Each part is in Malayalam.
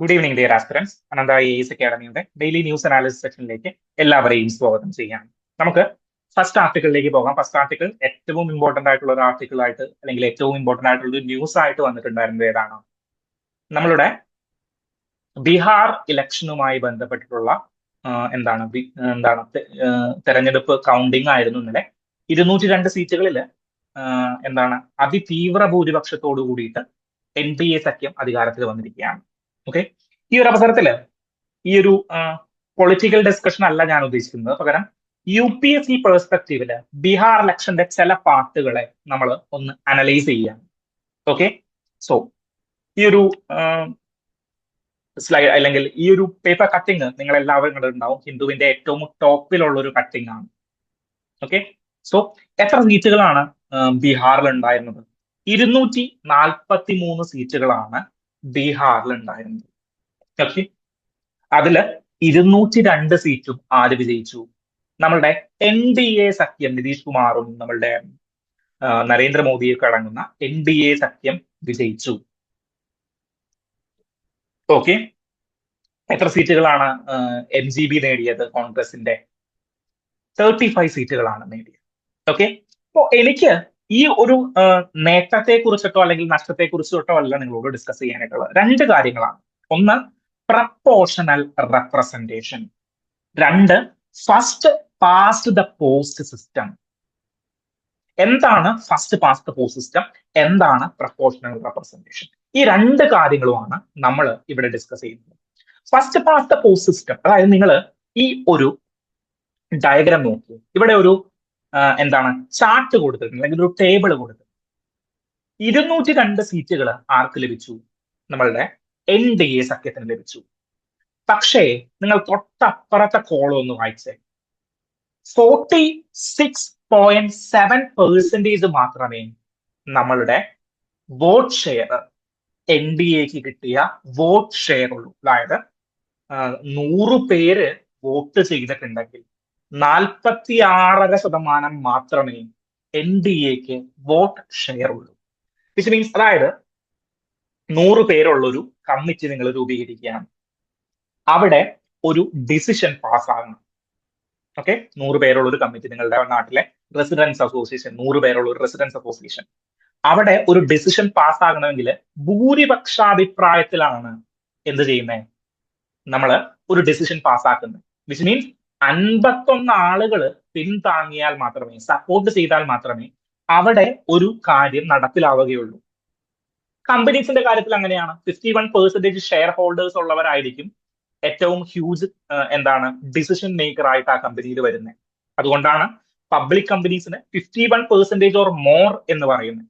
Good evening dear aspirants. Anantha IAS അക്കാഡമിയുടെ ഡെയിലി ന്യൂസ് അനാലിസിസ് സെക്ഷനിലേക്ക് എല്ലാവരെയും സ്വാഗതം ചെയ്യാം. നമുക്ക് ഫസ്റ്റ് ആർട്ടിക്കിളിലേക്ക് പോകാം. ഫസ്റ്റ് ആർട്ടിക്കിൾ ഏറ്റവും ഇമ്പോർട്ടന്റ് ആയിട്ടുള്ള ഒരു ആർട്ടിക്കിൾ ആയിട്ട് അല്ലെങ്കിൽ ഏറ്റവും ഇമ്പോർട്ടന്റ് ആയിട്ടുള്ള ഒരു ന്യൂസ് ആയിട്ട് വന്നിട്ടുണ്ടായിരുന്നത് ഏതാണ്? നമ്മളുടെ ബീഹാർ ഇലക്ഷനുമായി ബന്ധപ്പെട്ടിട്ടുള്ള തെരഞ്ഞെടുപ്പ് കൗണ്ടിങ് ആയിരുന്നു ഇന്നലെ. 202 സീറ്റുകളിൽ അതിതീവ്ര ഭൂരിപക്ഷത്തോടു കൂടിയിട്ട് NDA സഖ്യം അധികാരത്തിൽ വന്നിരിക്കുകയാണ്. ഓക്കെ, ഈ ഒരു അവസരത്തില് ഈ ഒരു പൊളിറ്റിക്കൽ ഡിസ്കഷൻ അല്ല ഞാൻ ഉദ്ദേശിക്കുന്നത്. പകരം UPSC പെർസ്പെക്റ്റീവില് ബീഹാർ ഇലക്ഷന്റെ ചില പാർട്ടുകളെ നമ്മൾ ഒന്ന് അനലൈസ് ചെയ്യാം. ഓക്കെ, സോ ഈ ഒരു സ്ലൈഡ് അല്ലെങ്കിൽ ഈ ഒരു പേപ്പർ കട്ടിങ് നിങ്ങൾ എല്ലാവരും കണ്ടിട്ടുണ്ടാവും. ഹിന്ദുവിന്റെ ഏറ്റവും ടോപ്പിലുള്ള ഒരു കട്ടിങ് ആണ്. ഓക്കെ, സോ എത്ര സീറ്റുകളാണ് ബീഹാറിൽ ഉണ്ടായിരുന്നത്? 243 സീറ്റുകളാണ് ബീഹാറിൽ ഉണ്ടായിരുന്നത്. ഓക്കെ, അതില് 202 സീറ്റും ആര് വിജയിച്ചു? നമ്മളുടെ NDA സഖ്യം, നിതീഷ് കുമാറും നമ്മളുടെ നരേന്ദ്രമോദിയൊക്കെ അടങ്ങുന്ന NDA സഖ്യം വിജയിച്ചു. ഓക്കെ, എത്ര സീറ്റുകളാണ് MGB നേടിയത്? കോൺഗ്രസിന്റെ 35 സീറ്റുകളാണ് നേടിയത്. ഓക്കെ, അപ്പോ എനിക്ക് ഈ ഒരു നേട്ടത്തെ കുറിച്ചിട്ടോ അല്ലെങ്കിൽ നഷ്ടത്തെ കുറിച്ചിട്ടോ അല്ല നിങ്ങളോട് ഡിസ്കസ് ചെയ്യാനായിട്ടുള്ളത്. രണ്ട് കാര്യങ്ങളാണ്. ഒന്ന്, പ്രപ്പോർഷണൽ റെപ്രസെന്റേഷൻ. രണ്ട്, first past the post system. എന്താണ് first past the post system? എന്താണ് പ്രപ്പോർഷണൽ റെപ്രസെന്റേഷൻ? ഈ രണ്ട് കാര്യങ്ങളുമാണ് നമ്മൾ ഇവിടെ ഡിസ്കസ് ചെയ്യുന്നത്. First past the post system, അതായത് നിങ്ങൾ ഈ ഒരു ഡയഗ്രാം നോക്കൂ. ഇവിടെ ഒരു ചാർട്ട് കൊടുത്തിട്ടുണ്ട്, അല്ലെങ്കിൽ ഒരു ടേബിൾ കൊടുത്തിട്ടുണ്ട്. 202 സീറ്റുകൾ ആർക്ക് ലഭിച്ചു? നമ്മളുടെ NDA സഖ്യത്തിന് ലഭിച്ചു. പക്ഷേ നിങ്ങൾ തൊട്ടപ്പുറത്തെ കോളം ഒന്ന് വായിച്ചേ. 46.7% മാത്രമേ നമ്മളുടെ വോട്ട് ഷെയർ NDAക്ക് കിട്ടിയ വോട്ട് ഷെയർ ഉള്ളൂ. അതായത് 100 പേര് വോട്ട് ചെയ്തിട്ടുണ്ടെങ്കിൽ 46.5% മാത്രമേ NDAക്ക് വോട്ട് ഷെയർ ഉള്ളൂ. വിച്ച് മീൻസ്, അതായത് 100 പേരുള്ളൊരു കമ്മിറ്റി നിങ്ങൾ രൂപീകരിക്കുകയാണ്. അവിടെ ഒരു ഡിസിഷൻ പാസ്സാകണം. ഓക്കെ, 100 പേരുള്ള ഒരു കമ്മിറ്റി, നിങ്ങളുടെ നാട്ടിലെ റെസിഡൻസ് അസോസിയേഷൻ, 100 പേരുള്ള ഒരു റെസിഡൻസ് അസോസിയേഷൻ, അവിടെ ഒരു ഡിസിഷൻ പാസ്സാകണമെങ്കിൽ ഭൂരിപക്ഷാഭിപ്രായത്തിലാണ് എന്ത് ചെയ്യുന്നത്? നമ്മൾ ഒരു ഡിസിഷൻ പാസ്സാക്കുന്നത്. വിച്ച് മീൻസ് 51 ആളുകൾ പിന്താങ്ങിയാൽ മാത്രമേ, സപ്പോർട്ട് ചെയ്താൽ മാത്രമേ അവിടെ ഒരു കാര്യം നടപ്പിലാവുകയുള്ളൂ. കമ്പനീസിന്റെ കാര്യത്തിൽ അങ്ങനെയാണ്. 51% ഷെയർ ഹോൾഡേഴ്സ് ഉള്ളവരായിരിക്കും ഏറ്റവും ഹ്യൂജ് ഡിസിഷൻ മേക്കർ ആയിട്ട് ആ കമ്പനിയിൽ വരുന്നത്. അതുകൊണ്ടാണ് പബ്ലിക് കമ്പനീസിന് 51% ഓർ മോർ എന്ന് പറയുന്നത്.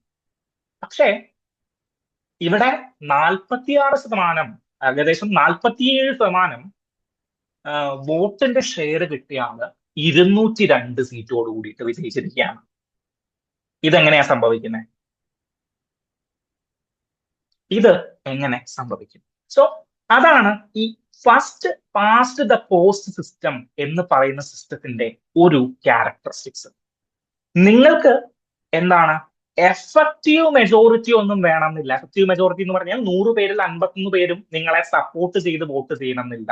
പക്ഷേ ഇവിടെ 46%, ഏകദേശം 47% വോട്ടിന്റെ ഷെയർ കിട്ടിയ ആള് 202 സീറ്റോട് കൂടിയിട്ട് വിജയിച്ചിരിക്കുകയാണ്. ഇതെങ്ങനെയാ സംഭവിക്കുന്നത്? ഇത് എങ്ങനെ സംഭവിക്കും? സോ അതാണ് ഈ first past the post system എന്ന് പറയുന്ന സിസ്റ്റത്തിന്റെ ഒരു ക്യാരക്ടറിസ്റ്റിക്സ്. നിങ്ങൾക്ക് എഫക്റ്റീവ് മെജോറിറ്റി ഒന്നും വേണമെന്നില്ല. എഫക്റ്റീവ് മെജോറിറ്റി എന്ന് പറഞ്ഞാൽ 100 പേരിൽ 51 പേരും നിങ്ങളെ സപ്പോർട്ട് ചെയ്ത് വോട്ട് ചെയ്യണമെന്നില്ല.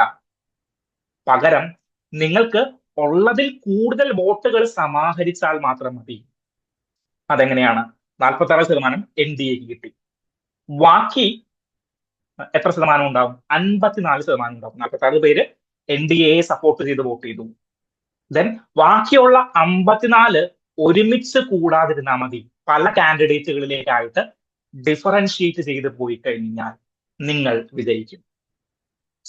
പകരം നിങ്ങൾക്ക് ഉള്ളതിൽ കൂടുതൽ വോട്ടുകൾ സമാഹരിച്ചാൽ മാത്രം മതി. അതെങ്ങനെയാണ്? 46% NDAക്ക് കിട്ടി. ബാക്കി എത്ര ശതമാനം ഉണ്ടാവും? 54% ഉണ്ടാവും. 46 പേര് NDAയെ സപ്പോർട്ട് ചെയ്ത് വോട്ട് ചെയ്തു. ദെൻ ബാക്കിയുള്ള 54 ഒരുമിച്ച് കൂടാതിരുന്നാൽ മതി. പല കാൻഡിഡേറ്റുകളിലേക്കായിട്ട് ഡിഫറൻഷിയേറ്റ് ചെയ്ത് പോയി കഴിഞ്ഞാൽ നിങ്ങൾ വിജയിക്കും.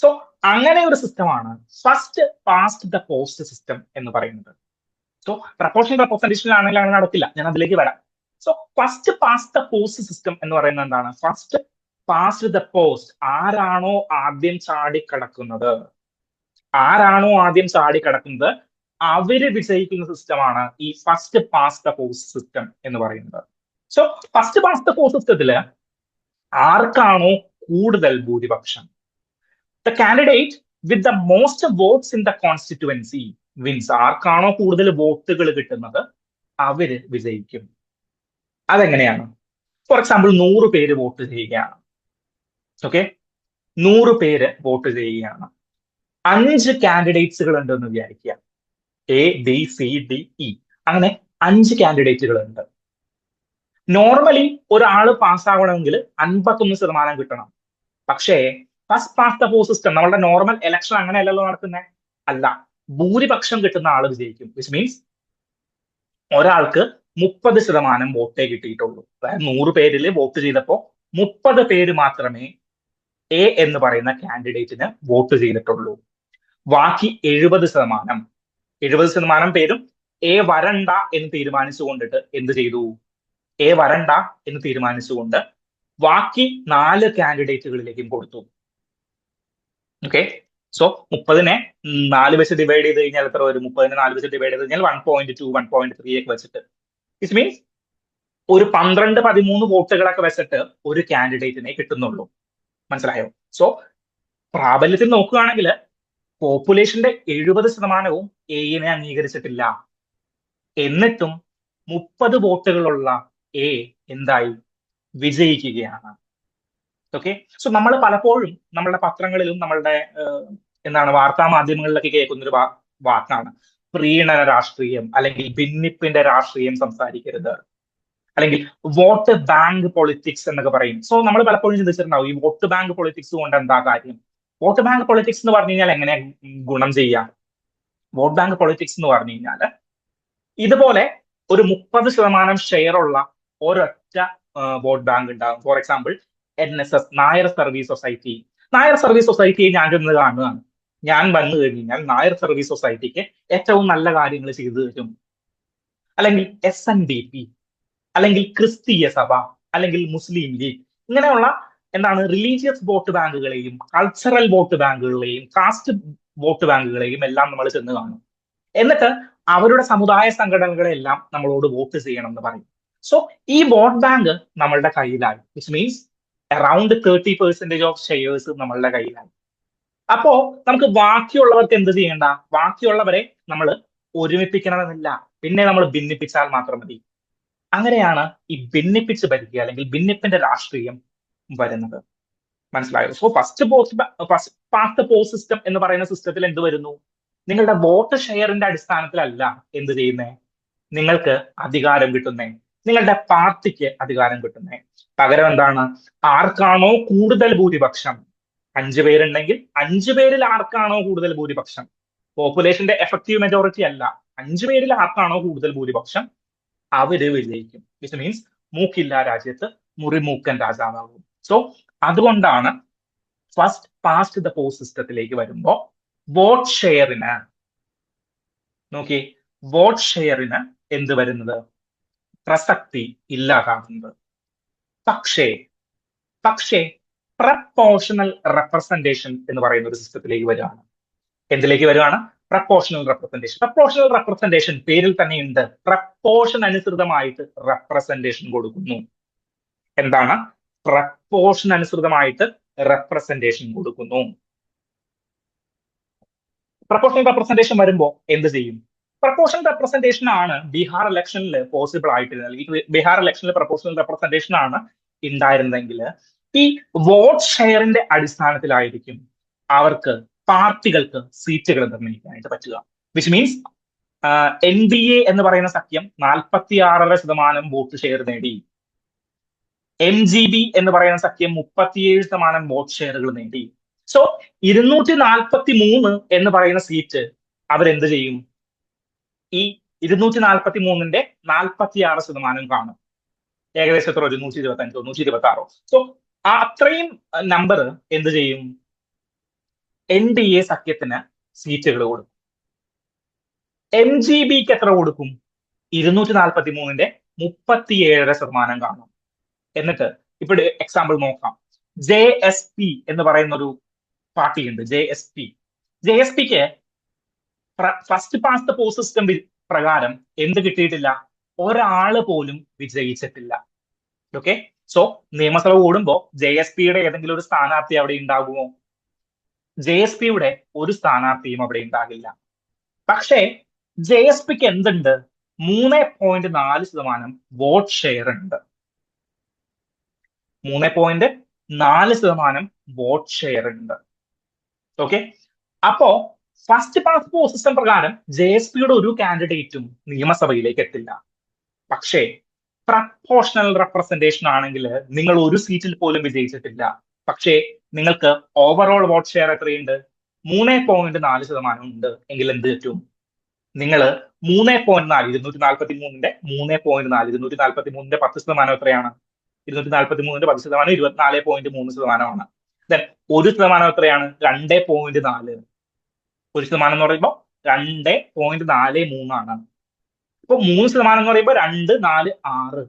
സോ അങ്ങനെ ഒരു സിസ്റ്റമാണ് first past the post system എന്ന് പറയുന്നത്. സോ പ്രപ്പോർഷണൽ റെപ്രസെന്റേഷൻ ആണെങ്കിൽ അങ്ങനെ നടക്കില്ല. ഞാൻ അതിലേക്ക് വരാം. So first past the post system എന്ന് പറയുന്നത് എന്താണ്? First past the post. ആരാണോ ആദ്യം ചാടിക്കടക്കുന്നത് അവര് വിജയിക്കുന്ന സിസ്റ്റമാണ് ഈ first past the post system എന്ന് പറയുന്നത്. So first past the post സിസ്റ്റത്തില് ആർക്കാണോ കൂടുതൽ ഭൂരിപക്ഷം, the candidate with the most votes in the constituency wins. ആർക്കാണോ കൂടുതൽ വോട്ടുകൾ കിട്ടുന്നത് അവര് വിജയിക്കും. അതെങ്ങനെയാണ്? ഫോർ എക്സാമ്പിൾ 100 പേര് വോട്ട് ചെയ്യുകയാണ്. ഓക്കെ, 100 പേര് വോട്ട് ചെയ്യുകയാണ്. 5 കാൻഡിഡേറ്റ്സുകൾ ഉണ്ടെന്ന് വിചാരിക്കുക. ABCDE അങ്ങനെ 5 കാൻഡിഡേറ്റുകൾ ഉണ്ട്. നോർമലി ഒരാൾ പാസ്സാവണമെങ്കിൽ 51% കിട്ടണം. പക്ഷേ first past the post system, നമ്മളുടെ നോർമൽ ഇലക്ഷൻ അങ്ങനെയല്ലല്ലോ നടക്കുന്നത്. അല്ല, ഭൂരിപക്ഷം കിട്ടുന്ന ആൾ വിജയിക്കും. വിച്ച് മീൻസ് ഒരാൾക്ക് 30% വോട്ടേ കിട്ടിയിട്ടുള്ളൂ. അതായത് 100 പേരിൽ വോട്ട് ചെയ്തപ്പോൾ 30 പേര് മാത്രമേ എ എന്ന് പറയുന്ന കാൻഡിഡേറ്റിന് വോട്ട് ചെയ്തിട്ടുള്ളൂ. ബാക്കി 70% പേരും എ വരണ്ട എന്ന് തീരുമാനിച്ചുകൊണ്ടിട്ട് എന്ത് ചെയ്തു? എ വരണ്ട എന്ന് തീരുമാനിച്ചുകൊണ്ട് ബാക്കി 4 കാൻഡിഡേറ്റുകളിലേക്കും കൊടുത്തു. ഓക്കെ, സോ 30-നെ 4 വെച്ച് ഡിവൈഡ് ചെയ്ത് കഴിഞ്ഞാൽ എത്ര വരും? 30-നെ 4 വെച്ച് ഡിവൈഡ് ചെയ്ത് കഴിഞ്ഞാൽ 1.2 1.3 ഒക്കെ വെച്ചിട്ട്, ഇറ്റ് മീൻസ് ഒരു 12-13 വോട്ടുകളൊക്കെ വെച്ചിട്ട് ഒരു കാൻഡിഡേറ്റിനെ കിട്ടുന്നുള്ളൂ. മനസ്സിലായോ? സോ പ്രാബല്യത്തിൽ നോക്കുകയാണെങ്കിൽ പോപ്പുലേഷന്റെ 70%വും എനെ അംഗീകരിച്ചിട്ടില്ല. എന്നിട്ടും 30 വോട്ടുകളുള്ള എ എന്തായി? വിജയിക്കുകയാണ്. ഓക്കെ, സോ നമ്മൾ പലപ്പോഴും നമ്മളുടെ പത്രങ്ങളിലും നമ്മളുടെ എന്താണ് വാർത്താ മാധ്യമങ്ങളിലൊക്കെ കേൾക്കുന്ന ഒരു വാക്കാണ് പ്രീണന രാഷ്ട്രീയം, അല്ലെങ്കിൽ ഭിന്നിപ്പിന്റെ രാഷ്ട്രീയം സംസാരിക്കരുത്, അല്ലെങ്കിൽ വോട്ട് ബാങ്ക് പൊളിറ്റിക്സ് എന്നൊക്കെ പറയും. സോ നമ്മൾ പലപ്പോഴും ചിന്തിച്ചിട്ടുണ്ടാവും ഈ വോട്ട് ബാങ്ക് പൊളിറ്റിക്സ് കൊണ്ട് എന്താ കാര്യം? വോട്ട് ബാങ്ക് പൊളിറ്റിക്സ് എന്ന് പറഞ്ഞു കഴിഞ്ഞാൽ എങ്ങനെ ഗുണം ചെയ്യാം? വോട്ട് ബാങ്ക് പൊളിറ്റിക്സ് എന്ന് പറഞ്ഞു കഴിഞ്ഞാൽ ഇതുപോലെ ഒരു 30% ഷെയർ ഉള്ള ഒരൊറ്റ വോട്ട് ബാങ്ക് ഉണ്ടാകും. For example NSS, Nair service society. Nair service സൊസൈറ്റിയെ ഞാൻ ചെന്ന് കാണുകയാണ്. ഞാൻ വന്നു കഴിഞ്ഞാൽ നായർ സർവീസ് സൊസൈറ്റിക്ക് ഏറ്റവും നല്ല കാര്യങ്ങൾ ചെയ്തു തരും. അല്ലെങ്കിൽ SNDP, അല്ലെങ്കിൽ ക്രിസ്തീയ സഭ, അല്ലെങ്കിൽ മുസ്ലിം ലീഗ്, ഇങ്ങനെയുള്ള എന്താണ് റിലീജിയസ് വോട്ട് ബാങ്കുകളെയും കൾച്ചറൽ വോട്ട് ബാങ്കുകളെയും കാസ്റ്റ് വോട്ട് ബാങ്കുകളെയും എല്ലാം നമ്മൾ ചെന്ന് കാണും. എന്നിട്ട് അവരുടെ സമുദായ സംഘടനകളെല്ലാം നമ്മളോട് വോട്ട് ചെയ്യണം എന്ന് പറയും. സോ ഈ വോട്ട് ബാങ്ക് നമ്മളുടെ കയ്യിലായി. Which means around 30% of shares നമ്മളുടെ കയ്യിലായി. അപ്പോ നമുക്ക് ബാക്കിയുള്ളവർക്ക് എന്ത് ചെയ്യണ്ട? ബാക്കിയുള്ളവരെ നമ്മൾ ഒരുമിപ്പിക്കണമെന്നില്ല, പിന്നെ നമ്മൾ ഭിന്നിപ്പിച്ചാൽ മാത്രം മതി. അങ്ങനെയാണ് ഈ ഭിന്നിപ്പിച്ച് ഭരിക്കുക അല്ലെങ്കിൽ ഭിന്നിപ്പിന്റെ രാഷ്ട്രീയം വരുന്നത്. മനസ്സിലായോ? So first past post system എന്ന് പറയുന്ന സിസ്റ്റത്തിൽ എന്ത് വരുന്നു? നിങ്ങളുടെ വോട്ട് ഷെയറിന്റെ അടിസ്ഥാനത്തിലല്ല എന്ത് ചെയ്യുന്നേ നിങ്ങൾക്ക് അധികാരം കിട്ടുന്നേ, നിങ്ങളുടെ പാർട്ടിക്ക് അധികാരം കിട്ടുന്നേ. പകരം എന്താണ്? ആർക്കാണോ കൂടുതൽ ഭൂരിപക്ഷം, 5 പേരുണ്ടെങ്കിൽ 5 പേരിൽ ആർക്കാണോ കൂടുതൽ ഭൂരിപക്ഷം, പോപ്പുലേഷന്റെ എഫക്റ്റീവ് മെജോറിറ്റി അല്ല, 5 പേരിൽ ആർക്കാണോ കൂടുതൽ ഭൂരിപക്ഷം അവര് വിജയിക്കും. വിച്ച് മീൻസ് മൂക്കില്ല രാജ്യത്ത് മുറിമൂക്കൻ രാജാവാകും. സോ അതുകൊണ്ടാണ് ഫസ്റ്റ് പാസ്റ്റ് ദ പോസ്റ്റ് സിസ്റ്റത്തിലേക്ക് വരുമ്പോ വോട്ട് ഷെയറിന് നോക്കി വോട്ട് ഷെയറിന് എന്ത് വരുന്നത്? പ്രസക്തി ഇല്ലാതാകുന്നത്. പക്ഷേ പക്ഷേ പ്രപ്പോർഷണൽ റെപ്രസെന്റേഷൻ എന്ന് പറയുന്ന ഒരു സിസ്റ്റത്തിലേക്ക് വരികയാണ്. എന്തിലേക്ക് വരികയാണ്? Proportional representation. പ്രപ്പോർഷണൽ റെപ്രസെന്റേഷൻ പേരിൽ തന്നെയുണ്ട്. പ്രപ്പോർഷൻ അനുസൃതമായിട്ട് റെപ്രസെന്റേഷൻ കൊടുക്കുന്നു. എന്താണ്? പ്രപ്പോർഷൻ അനുസൃതമായിട്ട് റെപ്രസെന്റേഷൻ കൊടുക്കുന്നു. പ്രപ്പോർഷണൽ റെപ്രസെന്റേഷൻ വരുമ്പോൾ എന്ത് ചെയ്യും? പ്രപ്പോർഷണൽ റെപ്രസെന്റേഷൻ ആണ് ബീഹാർ ഇലക്ഷനിൽ പോസിബിൾ ആയിട്ടിരുന്നത്. അല്ലെങ്കിൽ ബീഹാർ ഇലക്ഷനിൽ പ്രപ്പോർഷണൽ റെപ്രസെന്റേഷൻ ആണ് ഉണ്ടായിരുന്നെങ്കിൽ ഈ വോട്ട് ഷെയറിന്റെ അടിസ്ഥാനത്തിലായിരിക്കും അവർക്ക് പാർട്ടികൾക്ക് സീറ്റുകൾ നിർണ്ണയിക്കാനായിട്ട് പറ്റുക. വിച്ച് മീൻസ് NDA എന്ന് പറയുന്ന സഖ്യം 46% വോട്ട് ഷെയർ നേടി. MGB എന്ന് പറയുന്ന സഖ്യം 37% വോട്ട് ഷെയറുകൾ നേടി. സോ 243 എന്ന് പറയുന്ന സീറ്റ് അവരെന്ത് ചെയ്യും? ഈ 243-ന്റെ 46% കാണും. ഏകദേശം എത്ര? 125 126. സോ ആ അത്രയും നമ്പർ എന്ത് ചെയ്യും? NDA സഖ്യത്തിന് സീറ്റുകൾ കൊടുക്കും. MGBക്ക് എത്ര കൊടുക്കും? 243-ന്റെ 37% കാണും. എന്നിട്ട് ഇവിടെ എക്സാമ്പിൾ നോക്കാം. JSP എന്ന് പറയുന്ന ഒരു പാർട്ടി ഉണ്ട്. JSPക്ക് ഫസ്റ്റ് പാസ്റ്റ് പോസ്റ്റ് സിസ്റ്റം പ്രകാരം എന്ത് കിട്ടിയിട്ടില്ല? ഒരാള് പോലും വിജയിച്ചിട്ടില്ല. ഓക്കെ, സോ നിയമസഭ കൂടുമ്പോ JSPയുടെ ഏതെങ്കിലും ഒരു സ്ഥാനാർത്ഥി അവിടെ ഉണ്ടാകുമോ? JSPയുടെ ഒരു സ്ഥാനാർത്ഥിയും അവിടെ ഉണ്ടാകില്ല. പക്ഷേ JSPക്ക് എന്തുണ്ട്? 3.4% വോട്ട് ഷെയർ ഉണ്ട്. 3.4% വോട്ട് ഷെയർ ഉണ്ട്. ഓക്കെ, അപ്പോ ഫസ്റ്റ് പാസ് പോസ്റ്റ് സിസ്റ്റം പ്രകാരം JSPയുടെ ഒരു കാൻഡിഡേറ്റും നിയമസഭയിലേക്ക് എത്തില്ല. പക്ഷേ പ്രപ്പോർഷണൽ റെപ്രസെന്റേഷൻ ആണെങ്കിൽ നിങ്ങൾ ഒരു സീറ്റിൽ പോലും വിജയിച്ചിട്ടില്ല. പക്ഷേ നിങ്ങൾക്ക് ഓവറോൾ വോട്ട് ഷെയർ എത്രയുണ്ട്? 3.4% ഉണ്ട്. എങ്കിൽ എന്ത് പറ്റും? നിങ്ങൾ 3.4, 243ന്റെ 3.4, 243ന്റെ 10% എത്രയാണ്? 243ന്റെ 10% 24.3%. ദെൻ 1% എത്രയാണ്? 2.4. 1% എന്ന് പറയുമ്പോൾ 2.43 ആണ്. ഇപ്പൊ 3% എന്ന് പറയുമ്പോൾ 2, 4, 6.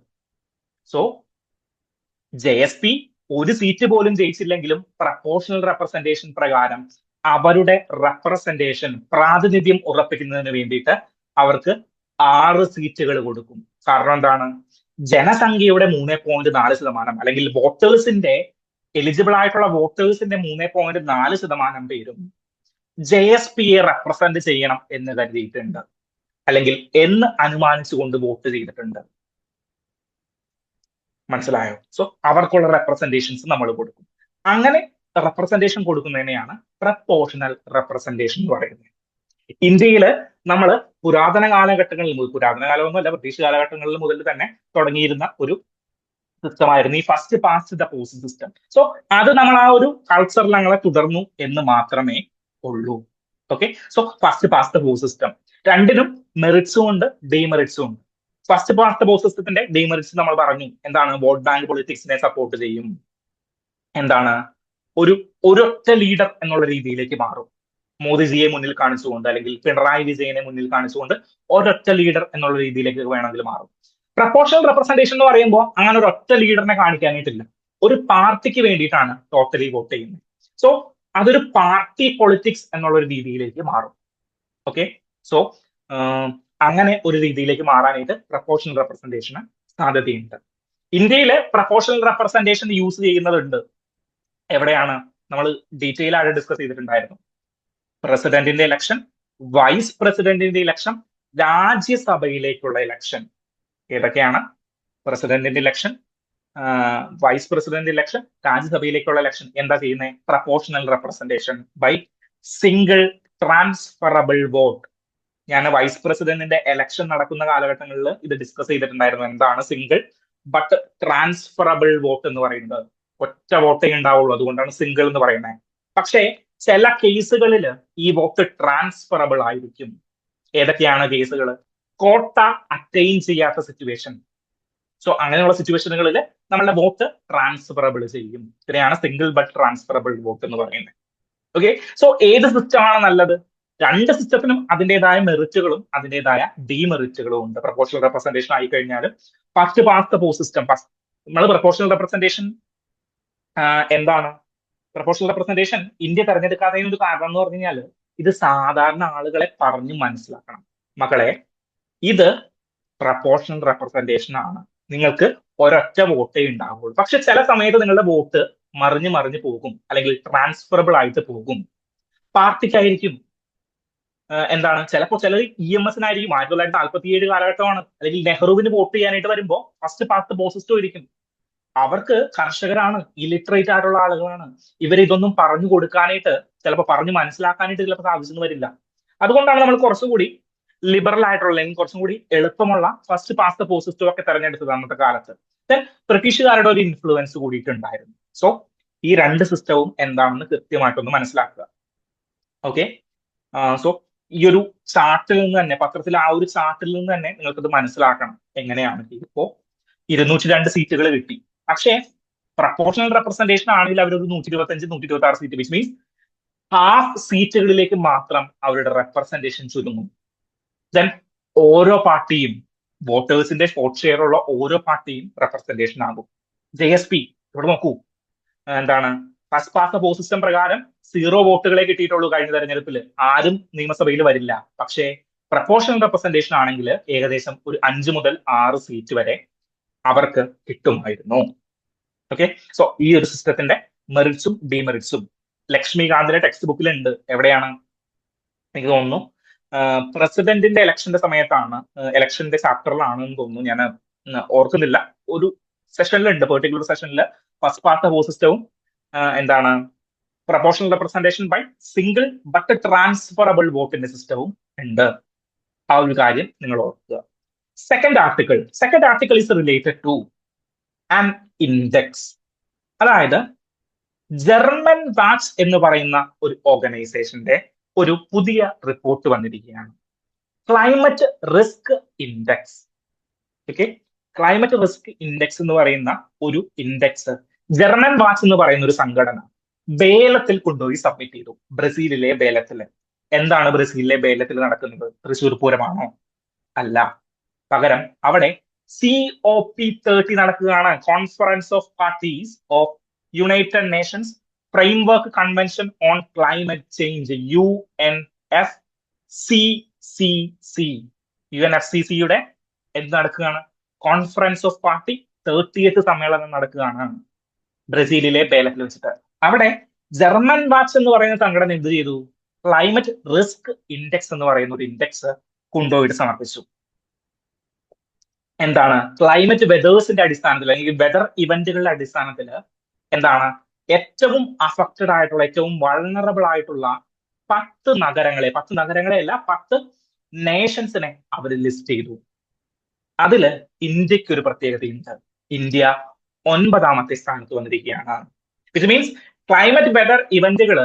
സോ JSP ഒരു സീറ്റ് പോലും ജയിച്ചില്ലെങ്കിലും പ്രപ്പോർഷണൽ റെപ്രസെന്റേഷൻ പ്രകാരം അവരുടെ റെപ്രസെന്റേഷൻ പ്രാതിനിധ്യം ഉറപ്പിക്കുന്നതിന് വേണ്ടിയിട്ട് അവർക്ക് 6 സീറ്റുകൾ കൊടുക്കും. കാരണം എന്താണ്? ജനസംഖ്യയുടെ 3.4% അല്ലെങ്കിൽ വോട്ടേഴ്സിന്റെ എലിജിബിൾ ആയിട്ടുള്ള വോട്ടേഴ്സിന്റെ 3.4% പേരും JSPയെ റെപ്രസെന്റ് ചെയ്യണം എന്ന് കരുതിയിട്ടുണ്ട്, അല്ലെങ്കിൽ എന്ന് അനുമാനിച്ചുകൊണ്ട് വോട്ട് ചെയ്തിട്ടുണ്ട്. മനസ്സിലായോ? സോ അവർക്കുള്ള റെപ്രസെന്റേഷൻസ് നമ്മൾ കൊടുക്കും. അങ്ങനെ റെപ്രസെന്റേഷൻ കൊടുക്കുന്നതിനെയാണ് പ്രപ്പോർഷണൽ റെപ്രസെന്റേഷൻ എന്ന് പറയുന്നത്. ഇന്ത്യയില് നമ്മൾ പുരാതന കാലമൊന്നുമല്ല, ബ്രിട്ടീഷ് കാലഘട്ടങ്ങളിൽ മുതൽ തന്നെ തുടങ്ങിയിരുന്ന ഒരു സിസ്റ്റമായിരുന്നു ഈ first past the post system. So അത് നമ്മൾ ആ ഒരു കൾച്ചറിൽ അങ്ങനെ തുടർന്നു എന്ന് മാത്രമേ ഉള്ളൂ. Okay, so first past the post system രണ്ടിനും മെറിറ്റ്സും ഉണ്ട്, ഡീമെറിറ്റ്സും ഉണ്ട്. ഫസ്റ്റ് പാസ്റ്റ് പോസ്റ്റ് സിസ്റ്റത്തിന്റെ ഡീമെറിറ്റ്സ് നമ്മൾ പറഞ്ഞു. എന്താണ്? വോട്ട് ബാങ്ക് പൊളിറ്റിക്സിനെ സപ്പോർട്ട് ചെയ്യും. എന്താണ്? ഒരൊറ്റ ലീഡർ എന്നുള്ള രീതിയിലേക്ക് മാറും. മോദിജിയെ മുന്നിൽ കാണിച്ചുകൊണ്ട് അല്ലെങ്കിൽ പിണറായി വിജയനെ മുന്നിൽ കാണിച്ചുകൊണ്ട് ഒരൊറ്റ ലീഡർ എന്നുള്ള രീതിയിലേക്ക് വേണമെങ്കിൽ മാറും. പ്രപ്പോർഷണൽ റെപ്രസെന്റേഷൻ എന്ന് പറയുമ്പോൾ അങ്ങനെ ഒരു ഒറ്റ ലീഡറിനെ കാണിക്കാനായിട്ടില്ല. ഒരു പാർട്ടിക്ക് വേണ്ടിയിട്ടാണ് ടോട്ടലി വോട്ട് ചെയ്യുന്നത്. സോ അതൊരു പാർട്ടി പൊളിറ്റിക്സ് എന്നുള്ള ഒരു രീതിയിലേക്ക് മാറും. ഓക്കെ, സോ അങ്ങനെ ഒരു രീതിയിലേക്ക് മാറാനായിട്ട് പ്രപ്പോർഷണൽ റെപ്രസെന്റേഷന് സാധ്യതയുണ്ട്. ഇന്ത്യയിലെ പ്രപ്പോർഷണൽ റെപ്രസെന്റേഷൻ യൂസ് ചെയ്യുന്നതുണ്ട്. എവിടെയാണ്? നമ്മൾ ഡീറ്റെയിൽ ആയിട്ട് ഡിസ്കസ് ചെയ്തിട്ടുണ്ടായിരുന്നു. പ്രസിഡന്റിന്റെ ഇലക്ഷൻ, വൈസ് പ്രസിഡന്റിന്റെ ഇലക്ഷൻ, രാജ്യസഭയിലേക്കുള്ള ഇലക്ഷൻ. ഏതൊക്കെയാണ്? പ്രസിഡന്റിന്റെ ഇലക്ഷൻ, വൈസ് പ്രസിഡന്റ് ഇലക്ഷൻ, രാജ്യസഭയിലേക്കുള്ള ഇലക്ഷൻ. എന്താ ചെയ്യുന്നത്? Proportional representation by single transferable vote. ഞാൻ വൈസ് പ്രസിഡന്റിന്റെ ഇലക്ഷൻ നടക്കുന്ന കാലഘട്ടങ്ങളിൽ ഇത് ഡിസ്കസ് ചെയ്തിട്ടുണ്ടായിരുന്നു. എന്താണ് സിംഗിൾ ബട്ട് ട്രാൻസ്ഫറബിൾ വോട്ട് എന്ന് പറയുന്നത്? ഒറ്റ വോട്ടേ ഉണ്ടാവുള്ളൂ, അതുകൊണ്ടാണ് സിംഗിൾ എന്ന് പറയുന്നത്. പക്ഷേ ചില കേസുകളിൽ ഈ വോട്ട് ട്രാൻസ്ഫറബിൾ ആയിരിക്കും. ഏതൊക്കെയാണ് കേസുകൾ? കോട്ട അറ്റൈൻ ചെയ്യാത്ത സിറ്റുവേഷൻ. സോ അങ്ങനെയുള്ള സിറ്റുവേഷനുകളിൽ നമ്മളുടെ വോട്ട് ട്രാൻസ്ഫറബിൾ ചെയ്യും. ഇതിനെയാണ് സിംഗിൾ ബട്ട് ട്രാൻസ്ഫറബിൾ വോട്ട് എന്ന് പറയുന്നത്. ഓക്കെ, സോ ഏത് സിസ്റ്റമാണ് നല്ലത്? രണ്ട് സിസ്റ്റത്തിനും അതിൻ്റെതായ മെറിറ്റുകളും അതിൻ്റെതായ ഡീമെറിറ്റുകളും ഉണ്ട്. പ്രപ്പോർഷണൽ റെപ്രസെന്റേഷൻ ആയി കഴിഞ്ഞാൽ first past the post system. നമ്മൾ പ്രപ്പോർഷണൽ റെപ്രസെന്റേഷൻ എന്താണ്? പ്രപ്പോർഷണൽ റെപ്രസെന്റേഷൻ ഇന്ത്യ തെരഞ്ഞെടുക്കാതെ ഒരു കാരണം എന്ന് പറഞ്ഞു കഴിഞ്ഞാൽ ഇത് സാധാരണ ആളുകളെ പറഞ്ഞു മനസ്സിലാക്കണം. മക്കളെ, ഇത് പ്രപ്പോർഷണൽ റെപ്രസെന്റേഷൻ ആണ്. നിങ്ങൾക്ക് ഒരൊറ്റ വോട്ടേ ഉണ്ടാവുള്ളൂ. പക്ഷെ ചില സമയത്ത് നിങ്ങളുടെ വോട്ട് മറിഞ്ഞു പോകും, അല്ലെങ്കിൽ ട്രാൻസ്ഫറബിൾ ആയിട്ട് പോകും. പാർട്ടിക്കായിരിക്കും. എന്താണ്? ചിലപ്പോൾ ചിലർ EMSനായിരിക്കും. 1947 കാലഘട്ടമാണ്. അല്ലെങ്കിൽ നെഹ്റുവിന് വോട്ട് ചെയ്യാനായിട്ട് വരുമ്പോൾ ഫസ്റ്റ് പാസ്റ്റ് പോസ്റ്റ് സിസ്റ്റം ആയിരിക്കും. അവർക്ക് കർഷകരാണ്, ഇലിറ്ററേറ്റ് ആയിട്ടുള്ള ആളുകളാണ്. ഇവരിതൊന്നും പറഞ്ഞു കൊടുക്കാനായിട്ട്, ചിലപ്പോൾ പറഞ്ഞു മനസ്സിലാക്കാനായിട്ട് ചിലപ്പോൾ സാധിച്ചെന്ന് വരില്ല. അതുകൊണ്ടാണ് നമ്മൾ കുറച്ചുകൂടി ലിബറൽ ആയിട്ടുള്ള, അല്ലെങ്കിൽ കുറച്ചും കൂടി എളുപ്പമുള്ള ഫസ്റ്റ് പാസ്റ്റ് പോസ്റ്റ് സിസ്റ്റം ഒക്കെ തെരഞ്ഞെടുത്തത് അന്നത്തെ കാലത്ത്. ദെൻ ബ്രിട്ടീഷുകാരുടെ ഒരു ഇൻഫ്ലുവൻസ് കൂടിയിട്ടുണ്ടായിരുന്നു. സോ ഈ രണ്ട് സിസ്റ്റവും എന്താണെന്ന് കൃത്യമായിട്ടൊന്ന് മനസ്സിലാക്കുക. ഓക്കെ, സോ ഈ ഒരു ചാർട്ടിൽ നിന്ന് തന്നെ, പത്രത്തിൽ ആ ഒരു ചാർട്ടിൽ നിന്ന് തന്നെ നിങ്ങൾക്കത് മനസ്സിലാക്കണം എങ്ങനെയാണ്. ഇപ്പോ 202 സീറ്റുകൾ കിട്ടി. പക്ഷേ പ്രപ്പോർഷണൽ റെപ്രസെന്റേഷൻ ആണെങ്കിൽ അവരൊരു 125, 126 സീറ്റ്, വിച്ച് മീൻസ് ഹാഫ് സീറ്റുകളിലേക്ക് മാത്രം അവരുടെ റെപ്രസെന്റേഷൻ ചുരുങ്ങും. ദെൻ ഓരോ പാർട്ടിയും, വോട്ടേഴ്സിന്റെ വോട്ട് ഷെയർ ഉള്ള ഓരോ പാർട്ടിയും റെപ്രസെന്റേഷൻ ആകും. JSP ഇവിടെ നോക്കൂ, എന്താണ്? First past the post system പ്രകാരം 0 വോട്ടുകളെ കിട്ടിയിട്ടുള്ളൂ കഴിഞ്ഞ തെരഞ്ഞെടുപ്പിൽ. ആരും നിയമസഭയിൽ വരില്ല. പക്ഷേ പ്രപ്പോർഷണൽ റെപ്രസെന്റേഷൻ ആണെങ്കിൽ ഏകദേശം ഒരു 5 മുതൽ 6 സീറ്റ് വരെ അവർക്ക് കിട്ടുമായിരുന്നു. ഓക്കെ, സോ ഈ ഒരു സിസ്റ്റത്തിന്റെ മെറിറ്റ്സും ഡീമെറിറ്റ്സും ലക്ഷ്മികാന്തിന്റെ ടെക്സ്റ്റ് ബുക്കിലുണ്ട്. എവിടെയാണ്? എനിക്ക് തോന്നുന്നു പ്രസിഡന്റിന്റെ ഇലക്ഷന്റെ സമയത്താണ്, ഇലക്ഷന്റെ ചാപ്റ്ററിലാണ് എന്ന് തോന്നുന്നു, ഞാൻ ഓർക്കുന്നില്ല. ഒരു സെഷനിലുണ്ട്, പെർട്ടിക്കുലർ സെഷനിൽ ഫസ്റ്റ് പാസ്റ്റ് ദ പോസ്റ്റ് സിസ്റ്റവും എന്താണ് proportional representation by single but transferable വോട്ടിന്റെ സിസ്റ്റവും ഉണ്ട്. ആ ഒരു കാര്യം നിങ്ങൾ ഓർക്കുക. Second article is related to an index. അതായത് ജർമ്മൻ വാച്ച് എന്ന് പറയുന്ന ഒരു ഓർഗനൈസേഷന്റെ ഒരു പുതിയ റിപ്പോർട്ട് വന്നിരിക്കുകയാണ്. Climate risk index. Okay, climate risk index എന്ന് പറയുന്ന ഒരു ഇൻഡെക്സ് ജർമ്മൻ വാച്ച് എന്ന് പറയുന്ന ഒരു സംഘടന ബേലത്തിൽ കൊണ്ടുപോയി സബ്മിറ്റ് ചെയ്തു. ബ്രസീലിലെ ബേലത്തിൽ. എന്താണ് ബ്രസീലിലെ ബേലത്തിൽ നടക്കുന്നത്? തൃശ്ശൂർ പൂരമാണോ? അല്ല. പകരം അവിടെ COP30 നടക്കുകയാണ്. Conference of parties of United Nations framework convention on climate change, UNFCCC. എന്ത് നടക്കുകയാണ്? കോൺഫറൻസ് ഓഫ് പാർട്ടി 30th സമ്മേളനം നടക്കുകയാണ് ബ്രസീലിലെ ബേലത്തിൽ വെച്ചിട്ട്. അവിടെ ജർമ്മൻ വാച്ച് എന്ന് പറയുന്ന സംഘടന എന്ത് ചെയ്തു? ക്ലൈമറ്റ് റിസ്ക് ഇൻഡെക്സ് എന്ന് പറയുന്ന ഒരു ഇൻഡെക്സ് കൊണ്ടുപോയിട്ട് സമർപ്പിച്ചു. എന്താണ്? ക്ലൈമറ്റ് വെതേഴ്സിന്റെ അടിസ്ഥാനത്തിൽ അല്ലെങ്കിൽ വെതർ ഇവന്റുകളുടെ അടിസ്ഥാനത്തിൽ എന്താണ് ഏറ്റവും അഫക്റ്റഡ് ആയിട്ടുള്ള, ഏറ്റവും വൾണറബിൾ ആയിട്ടുള്ള 10 നഗരങ്ങളെയല്ല 10 നേഷൻസിനെ അവർ ലിസ്റ്റ് ചെയ്തു. അതില് ഇന്ത്യക്ക് ഒരു പ്രത്യേകതയുണ്ട്. ഇന്ത്യ 9ാമത്തെ സ്ഥാനത്ത് വന്നിരിക്കുകയാണ്. വിച്ച് മീൻസ് ക്ലൈമറ്റ് വെതർ ഇവന്റുകൾ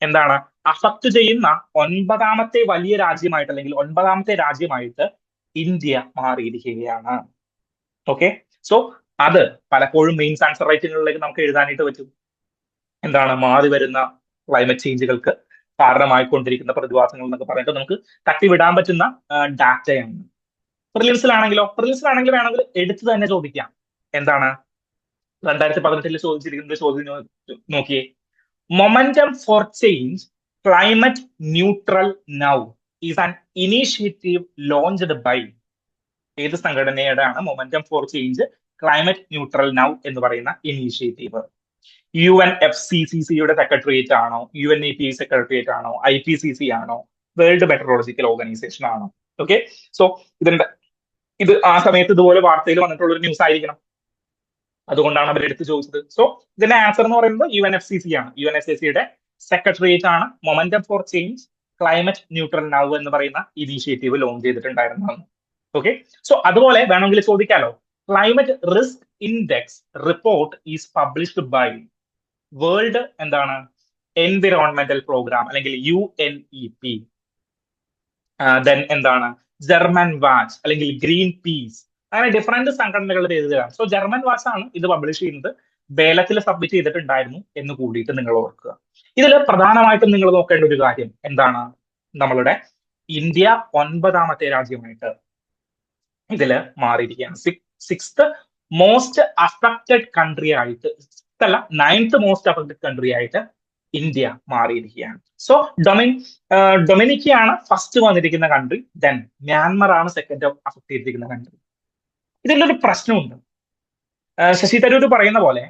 എന്താണ് അഫക്ട് ചെയ്യുന്ന 9ാമത്തെ വലിയ രാജ്യമായിട്ട് അല്ലെങ്കിൽ 9ാമത്തെ രാജ്യമായിട്ട് ഇന്ത്യ മാറിയിരിക്കുകയാണ്. ഓക്കെ, സോ അത് പലപ്പോഴും മെയിൻസ് ആൻസർ റൈറ്റിങ്ങുകളിലേക്ക് നമുക്ക് എഴുതാനായിട്ട് പറ്റും. എന്താണ് മാറി വരുന്ന ക്ലൈമറ്റ് ചേഞ്ചുകൾക്ക് കാരണമായിക്കൊണ്ടിരിക്കുന്ന പ്രതിഭാസങ്ങൾ എന്നൊക്കെ പറഞ്ഞിട്ട് നമുക്ക് തട്ടിവിടാൻ പറ്റുന്ന ഡാറ്റയാണ്. പ്രിലിംസിലാണെങ്കിൽ വേണമെങ്കിൽ എടുത്തു തന്നെ ചോദിക്കാം. എന്താണ് 2018 ചോദിച്ചിരിക്കുന്ന ചോദ്യം നോക്കിയേ. Momentum for change climate neutral now is an initiative launched by. ഏത് സംഘടനയുടെയാണ് momentum for change climate neutral now എന്ന് പറയുന്ന ഇനീഷ്യേറ്റീവ്? UNFCCCയുടെ സെക്രട്ടേറിയറ്റ് ആണോ? UNEP സെക്രട്ടേറിയറ്റ് ആണോ? IPCC ആണോ? വേൾഡ് മെട്രോളജിക്കൽ ഓർഗനൈസേഷൻ ആണോ? ഓക്കെ, സോ ഇത് ആ സമയത്ത് ഇതുപോലെ വാർത്തയിൽ വന്നിട്ടുള്ള ഒരു ന്യൂസ് ആയിരിക്കണം. അതുകൊണ്ടാണ് അവർ എടുത്ത് ചോദിച്ചത്. സോ ഇതിന്റെ ആൻസർ എന്ന് പറയുന്നത് UNFCC ആണ്. UNFCCയുടെ സെക്രട്ടേറിയറ്റ് ആണ് momentum for change climate neutral now എന്ന് പറയുന്ന ഇനീഷ്യേറ്റീവ് ലോഞ്ച് ചെയ്തിട്ടുണ്ടായിരുന്നത്. ഓക്കെ, സോ അതുപോലെ വേണമെങ്കിൽ ചോദിക്കാലോ, climate risk index report is published by world environmental programme അല്ലെങ്കിൽ UNEP. ദെൻ എന്താണ് ജർമ്മൻ വാച്ച് അല്ലെങ്കിൽ ഗ്രീൻ പീസ്, അങ്ങനെ ഡിഫറെന്റ് സംഘടനകളുടെ പേരുകളാണ്. സോ ജർമ്മൻ വാച്ച് ആണ് ഇത് പബ്ലിഷ് ചെയ്യുന്നത്. ബേലത്തിൽ സബ്മിറ്റ് ചെയ്തിട്ടുണ്ടായിരുന്നു എന്ന് കൂടിയിട്ട് നിങ്ങൾ ഓർക്കുക. ഇതിൽ പ്രധാനമായിട്ടും നിങ്ങൾ നോക്കേണ്ട ഒരു കാര്യം എന്താണ്? നമ്മളുടെ ഇന്ത്യ 9ാമത്തെ രാജ്യമായിട്ട് ഇതിൽ മാറിയിരിക്കുകയാണ്. 6th മോസ്റ്റ് അഫക്റ്റഡ് കൺട്രി ആയിട്ട്, 9th മോസ്റ്റ് അഫക്റ്റഡ് കൺട്രി ആയിട്ട് ഇന്ത്യ മാറിയിരിക്കുകയാണ്. സോ ഡൊമിനിക്കയാണ് ഫസ്റ്റ് വന്നിരിക്കുന്ന കൺട്രി, ദെൻ മ്യാൻമർ ആണ് സെക്കൻഡ് അഫക്ട് ചെയ്തിരിക്കുന്ന കൺട്രി. ഇതിലൊരു പ്രശ്നമുണ്ട്. ശശി തരൂർ പറയുന്ന പോലെ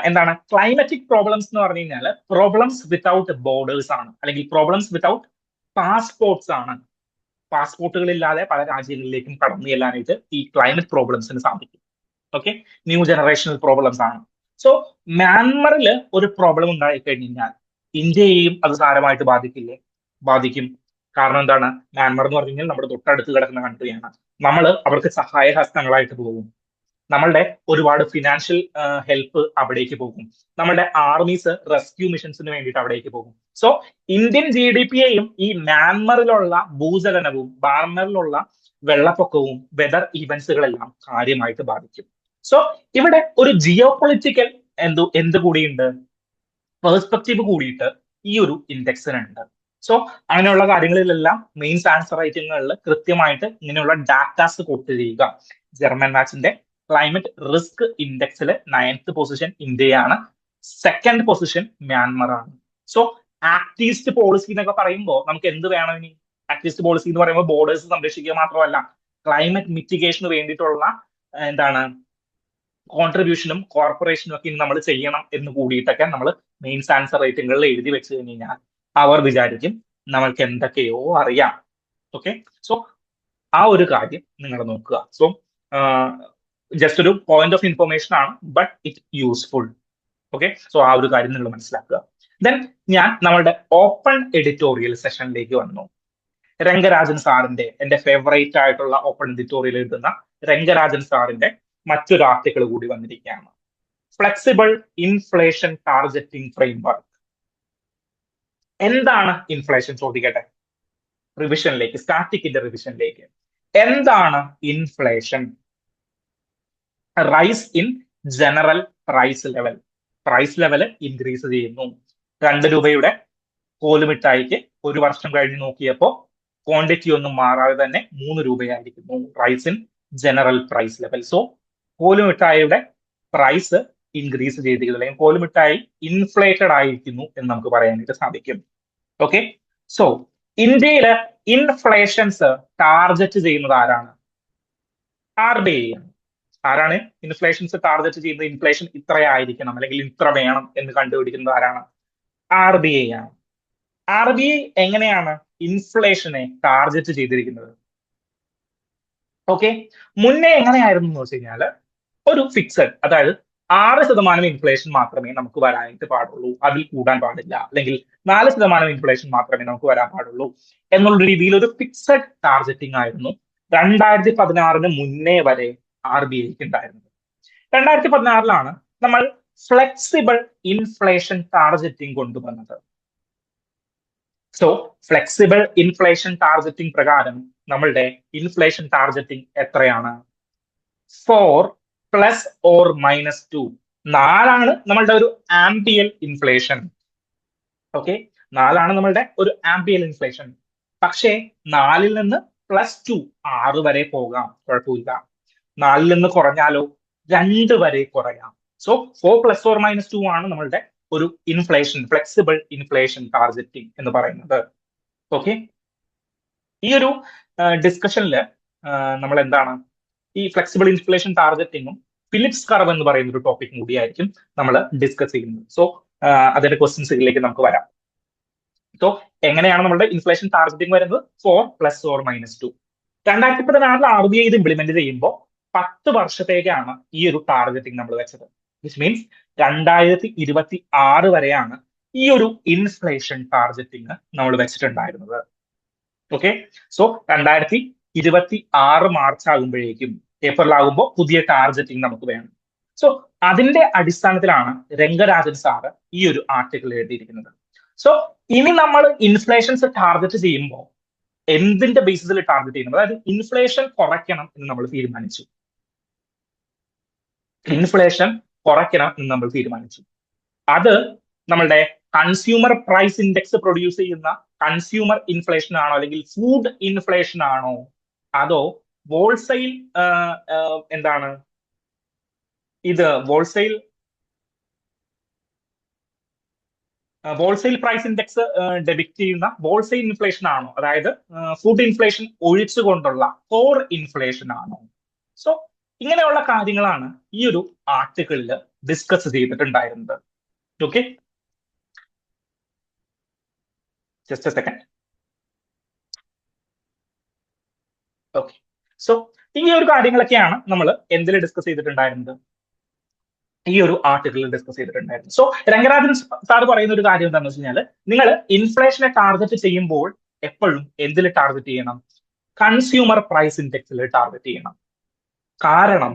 എന്താണ് ക്ലൈമറ്റിക് പ്രോബ്ലംസ് എന്ന് പറഞ്ഞു കഴിഞ്ഞാൽ പ്രോബ്ലംസ് വിത്തൗട്ട് ബോർഡേഴ്സ് ആണ്, അല്ലെങ്കിൽ പ്രോബ്ലംസ് വിത്തൗട്ട് പാസ്പോർട്ട്സ് ആണ്. പാസ്പോർട്ടുകളില്ലാതെ പല രാജ്യങ്ങളിലേക്കും കടന്നു ചെല്ലാനായിട്ട് ഈ ക്ലൈമറ്റ് പ്രോബ്ലംസിന് സാധിക്കും. ഓക്കെ, ന്യൂ ജനറേഷണൽ പ്രോബ്ലംസ് ആണ്. സോ മ്യാൻമറിൽ ഒരു പ്രോബ്ലം ഉണ്ടായി കഴിഞ്ഞാൽ ഇന്ത്യയെയും അത് സാരമായിട്ട് ബാധിക്കില്ലേ? ബാധിക്കും. കാരണം എന്താണ്? മ്യാൻമർ എന്ന് പറഞ്ഞു കഴിഞ്ഞാൽ നമ്മുടെ തൊട്ടടുത്ത് കിടക്കുന്ന കൺട്രിയാണ്. നമ്മൾ അവർക്ക് സഹായഹസ്തങ്ങളായിട്ട് പോകും. നമ്മളുടെ ഒരുപാട് ഫിനാൻഷ്യൽ ഹെൽപ്പ് അവിടേക്ക് പോകും. നമ്മളുടെ ആർമീസ് റെസ്ക്യൂ മിഷൻസിന് വേണ്ടിയിട്ട് അവിടേക്ക് പോകും. സോ ഇന്ത്യൻ GDPയെയും ഈ മ്യാൻമറിലുള്ള ഭൂചലനവും മ്യാൻമറിലുള്ള വെള്ളപ്പൊക്കവും വെതർ ഇവന്റ്സുകളെല്ലാം കാര്യമായിട്ട് ബാധിക്കും. സോ ഇവിടെ ഒരു ജിയോ പൊളിറ്റിക്കൽ എന്ത് കൂടിയുണ്ട്, പെർസ്പെക്റ്റീവ് കൂടിയിട്ട് ഈ ഒരു ഇൻഡെക്സിനുണ്ട്. സോ അങ്ങനെയുള്ള കാര്യങ്ങളിലെല്ലാം മെയിൻസ് ആൻസർ റൈറ്റിങ്ങുകളിൽ കൃത്യമായിട്ട് ഇങ്ങനെയുള്ള ഡാറ്റാസ് കോട്ട് ചെയ്യുക. ജർമ്മൻ വാച്ചിന്റെ ക്ലൈമറ്റ് റിസ്ക് ഇൻഡെക്സിൽ 9th പൊസിഷൻ ഇന്ത്യയാണ്, 2nd പൊസിഷൻ മ്യാൻമർ ആണ്. സോ ആക്ടിവിസ്റ്റ് പോളിസി എന്നൊക്കെ പറയുമ്പോൾ നമുക്ക് എന്ത് വേണം ഇനി? ആക്ടിവിസ്റ്റ് പോളിസി എന്ന് പറയുമ്പോൾ ബോർഡേഴ്സ് സംരക്ഷിക്കുക മാത്രമല്ല, ക്ലൈമറ്റ് മിറ്റിഗേഷന് വേണ്ടിയിട്ടുള്ള കോൺട്രിബ്യൂഷനും കോർപ്പറേഷനും ഒക്കെ ഇനി നമ്മൾ ചെയ്യണം എന്ന് കൂടിയിട്ടൊക്കെ നമ്മൾ മെയിൻസ് ആൻസർ റൈറ്റിങ്ങുകളിൽ എഴുതി വെച്ച് കഴിഞ്ഞാൽ അവർ വിചാരിക്കും നമ്മൾക്ക് എന്തൊക്കെയോ അറിയാം. ഓക്കെ, സോ ആ ഒരു കാര്യം നിങ്ങൾ നോക്കുക. സോ ജസ്റ്റ് ഒരു പോയിന്റ് ഓഫ് ഇൻഫർമേഷൻ ആണ്, but it useful. Okay, so ആ ഒരു കാര്യം നിങ്ങൾ മനസ്സിലാക്കുക. ദെൻ ഞാൻ നമ്മളുടെ ഓപ്പൺ എഡിറ്റോറിയൽ സെഷനിലേക്ക് വന്നു. രംഗരാജൻ സാറിന്റെ, എന്റെ ഫേവറേറ്റ് ആയിട്ടുള്ള ഓപ്പൺ എഡിറ്റോറിയൽ എഴുതുന്ന രംഗരാജൻ സാറിന്റെ മറ്റൊരു ആർട്ടിക്കിൾ കൂടി വന്നിരിക്കുകയാണ്. Flexible inflation targeting framework. എന്താണ് ഇൻഫ്ലേഷൻ? ചോദിക്കട്ടെ, റിവിഷനിലേക്ക്, സ്റ്റാറ്റിക്കിന്റെ റിവിഷനിലേക്ക്. എന്താണ് inflation? Rise in general price level. Price level increase ചെയ്യുന്നു. 2 രൂപയുടെ കോലുമിഠായിക്ക് ഒരു വർഷം കഴിഞ്ഞ് നോക്കിയപ്പോൾ ക്വാണ്ടിറ്റി ഒന്നും മാറാതെ തന്നെ 3 രൂപയായിരിക്കുന്നു. Rise in general price level. So കോലുമിഠായിയുടെ പ്രൈസ് ഇൻക്രീസ് ചെയ്തിരിക്കുന്നു, അല്ലെങ്കിൽ കോലുമിഠായി ഇൻഫ്ലേറ്റഡ് ആയിരിക്കുന്നു എന്ന് നമുക്ക് പറയാനായിട്ട് സാധിക്കും. ഓക്കെ, സോ ഇന്ത്യയില് ഇൻഫ്ലേഷൻസ് ടാർഗറ്റ് ചെയ്യുന്നത് ആരാണ്? RBI ആണ്. ആരാണ് ഇൻഫ്ലേഷൻസ് ടാർഗറ്റ് ചെയ്യുന്നത്? ഇൻഫ്ലേഷൻ ഇത്രയായിരിക്കണം അല്ലെങ്കിൽ ഇത്ര വേണം എന്ന് കണ്ടുപിടിക്കുന്നത് ആരാണ്? RBI ആണ്. RBI എങ്ങനെയാണ് ഇൻഫ്ലേഷനെ ടാർഗറ്റ് ചെയ്തിരിക്കുന്നത്? ഓക്കെ, മുന്നേ എങ്ങനെയായിരുന്നു എന്ന് വെച്ച് കഴിഞ്ഞാൽ ഒരു ഫിക്സഡ്, അതായത് 6% ഇൻഫ്ലേഷൻ മാത്രമേ നമുക്ക് വരാനായിട്ട് പാടുള്ളൂ, അതിൽ കൂടാൻ പാടില്ല, അല്ലെങ്കിൽ 4% ഇൻഫ്ലേഷൻ മാത്രമേ നമുക്ക് വരാൻ പാടുള്ളൂ എന്നുള്ള രീതിയിൽ ഒരു ഫിക്സഡ് ടാർഗറ്റിംഗ് ആയിരുന്നു 2016 മുന്നേ വരെ RBIക്ക് ഉണ്ടായിരുന്നത്. 2016 നമ്മൾ ഫ്ലെക്സിബിൾ ഇൻഫ്ലേഷൻ ടാർഗറ്റിംഗ് കൊണ്ടുവന്നത്. സോ ഫ്ലെക്സിബിൾ ഇൻഫ്ലേഷൻ ടാർഗറ്റിംഗ് പ്രകാരം നമ്മളുടെ ഇൻഫ്ലേഷൻ ടാർഗറ്റിംഗ് എത്രയാണ്? 4 ± 2. 4 നമ്മളുടെ ഒരു ആംബിയൽ ഇൻഫ്ലേഷൻ. ഓക്കെ, 4 നമ്മളുടെ ഒരു ആംബിയൽ ഇൻഫ്ലേഷൻ. പക്ഷേ 4 നിന്ന് +2, 6 വരെ പോകാം, കുഴപ്പമില്ല. 4 നിന്ന് കുറഞ്ഞാലോ? 2 വരെ കുറയാം. സോ 4 ± 2 ആണ് നമ്മളുടെ ഒരു ഇൻഫ്ലേഷൻ, ഫ്ലെക്സിബിൾ ഇൻഫ്ലേഷൻ ടാർഗറ്റിംഗ് എന്ന് പറയുന്നത്. ഓക്കെ, ഈ ഒരു ഡിസ്കഷനിൽ നമ്മൾ എന്താണ് ഈ ഫ്ലെക്സിബിൾ ഇൻഫ്ലേഷൻ ടാർഗറ്റിംഗും ഫിലിപ്സ് കർവ് എന്ന് പറയുന്ന ഒരു ടോപ്പിക് കൂടിയായിരിക്കും നമ്മൾ ഡിസ്കസ് ചെയ്യുന്നത്. സോ അതിന്റെ ക്വസ്റ്റ്യൻസിലേക്ക് നമുക്ക് വരാം. സോ എങ്ങനെയാണ് നമ്മുടെ ഇൻഫ്ലേഷൻ ടാർഗറ്റിംഗ് വരുന്നത്? 4 ± 2. 2016 RBI ഇത് ഇംപ്ലിമെന്റ് ചെയ്യുമ്പോൾ 10 വർഷത്തേക്കാണ് ഈ ഒരു ടാർഗറ്റിംഗ് നമ്മൾ വെച്ചത്. വിച്ച് മീൻസ് 2026 വരെയാണ് ഈ ഒരു ഇൻഫ്ലേഷൻ ടാർഗറ്റിംഗ് നമ്മൾ വെച്ചിട്ടുണ്ടായിരുന്നത്. ഓക്കെ, സോ 2026 മാർച്ച് ആകുമ്പോഴേക്കും, ഏപ്രിൽ ആകുമ്പോൾ പുതിയ ടാർഗറ്റിംഗ് നമുക്ക് വേണം. സോ അതിന്റെ അടിസ്ഥാനത്തിലാണ് രംഗരാജൻ സാറ് ഈ ഒരു ആർട്ടിക്കിൾ എഴുതിയിരിക്കുന്നത്. സോ ഇനി നമ്മൾ ഇൻഫ്ലേഷൻസ് ടാർഗറ്റ് ചെയ്യുമ്പോൾ എന്തിന്റെ ബേസിസിൽ ടാർഗറ്റ് ചെയ്യണം? അതായത് ഇൻഫ്ലേഷൻ കുറയ്ക്കണം എന്ന് നമ്മൾ തീരുമാനിച്ചു. ഇൻഫ്ലേഷൻ കുറയ്ക്കണം എന്ന് നമ്മൾ തീരുമാനിച്ചു. അത് നമ്മളുടെ കൺസ്യൂമർ പ്രൈസ് ഇൻഡെക്സ് പ്രൊഡ്യൂസ് ചെയ്യുന്ന കൺസ്യൂമർ ഇൻഫ്ലേഷൻ ആണോ, അല്ലെങ്കിൽ ഫുഡ് ഇൻഫ്ലേഷൻ ആണോ, അതോ ഹോൾസെയിൽ എന്താണ് ഇത് ഹോൾസെയിൽ പ്രൈസ് ഇൻഡെക്സ് ഡെബിക്ട് ചെയ്യുന്ന ഹോൾസെയിൽ ഇൻഫ്ലേഷൻ ആണോ, അതായത് ഫുഡ് ഇൻഫ്ലേഷൻ ഒഴിച്ചുകൊണ്ടുള്ള കോർ ഇൻഫ്ലേഷൻ ആണോ? സോ ഇങ്ങനെയുള്ള കാര്യങ്ങളാണ് ഈ ഒരു ആർട്ടിക്കിളിൽ ഡിസ്കസ് ചെയ്തിട്ടുണ്ടായിരുന്നത്. Okay, just A second. Okay, so ഈ ഒരു കാര്യങ്ങളൊക്കെയാണ് നമ്മൾ എന്തിൽ ഡിസ്കസ് ചെയ്തിട്ടുണ്ടായിരുന്നത്? ഈ ഒരു ആർട്ടിക്കിളിൽ ഡിസ്കസ് ചെയ്തിട്ടുണ്ടായിരുന്നു. സോ രംഗരാജൻ സാർ പറയുന്ന ഒരു കാര്യം എന്താണെന്ന് വെച്ച് കഴിഞ്ഞാൽ, നിങ്ങൾ ഇൻഫ്ലേഷനെ ടാർഗറ്റ് ചെയ്യുമ്പോൾ എപ്പോഴും എന്തിൽ ടാർഗറ്റ് ചെയ്യണം? കൺസ്യൂമർ പ്രൈസ് ഇൻഡെക്സിൽ ടാർഗറ്റ് ചെയ്യണം. കാരണം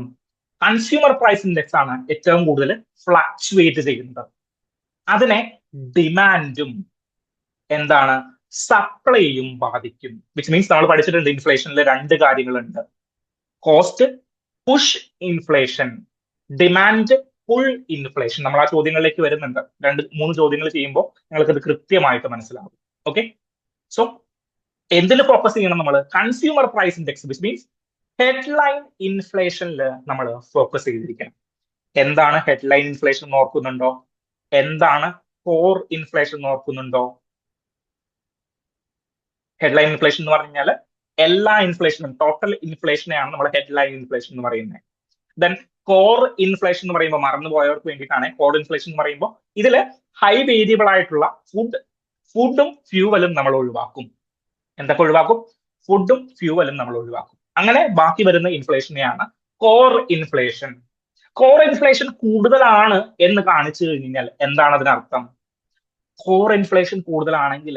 കൺസ്യൂമർ പ്രൈസ് ഇൻഡെക്സ് ആണ് ഏറ്റവും കൂടുതൽ ഫ്ലക്ച്വേറ്റ് ചെയ്യുന്നത്. അതിനെ ഡിമാൻഡും എന്താണ് സപ്ലൈയും ബാധിക്കും. വിച്ച് മീൻസ് നമ്മൾ പഠിച്ചിട്ടുണ്ട് ഇൻഫ്ലേഷനിൽ 2 കാര്യങ്ങളുണ്ട്: cost push inflation, demand pull inflation. നമ്മൾ ആ ചോദ്യങ്ങളിലേക്ക് വരുന്നുണ്ട്. 2-3 ചോദ്യങ്ങൾ ചെയ്യുമ്പോൾ നിങ്ങൾക്ക് അത് കൃത്യമായിട്ട് മനസ്സിലാവും. ഓക്കെ, സോ എന്തിൽ ഫോക്കസ് ചെയ്യണം നമ്മൾ? Consumer price index, which means headline ഇൻഫ്ലേഷനിൽ നമ്മൾ ഫോക്കസ് ചെയ്തിരിക്കണം. എന്താണ് ഹെഡ്ലൈൻ ഇൻഫ്ലേഷൻ നോക്കുന്നുണ്ടോ? എന്താണ് കോർ ഇൻഫ്ലേഷൻ നോക്കുന്നുണ്ടോ? ഹെഡ്ലൈൻ ഇൻഫ്ലേഷൻ എന്ന് പറഞ്ഞു കഴിഞ്ഞാൽ എല്ലാ ഇൻഫ്ലേഷനും, ടോട്ടൽ ഇൻഫ്ലേഷനെയാണ് നമ്മൾ ഹെഡ്ലൈൻ ഇൻഫ്ലേഷൻ എന്ന് പറയുന്നത്. ദെൻ കോർ ഇൻഫ്ലേഷൻ എന്ന് പറയുമ്പോൾ, മറന്നുപോയവർക്ക് വേണ്ടിയിട്ടാണ് കോർ ഇൻഫ്ലേഷൻ എന്ന് പറയുമ്പോൾ, ഇതിൽ ഹൈ വേരിയബിൾ ആയിട്ടുള്ള ഫുഡും ഫ്യൂവലും നമ്മൾ ഒഴിവാക്കും. എന്തൊക്കെ ഒഴിവാക്കും? ഫുഡും ഫ്യൂവലും നമ്മൾ ഒഴിവാക്കും. അങ്ങനെ ബാക്കി വരുന്ന ഇൻഫ്ലേഷനെയാണ് കോർ ഇൻഫ്ലേഷൻ. കോർ ഇൻഫ്ലേഷൻ കൂടുതലാണ് എന്ന് കാണിച്ചു കഴിഞ്ഞാൽ എന്താണ് അതിനർത്ഥം? കോർ ഇൻഫ്ലേഷൻ കൂടുതലാണെങ്കിൽ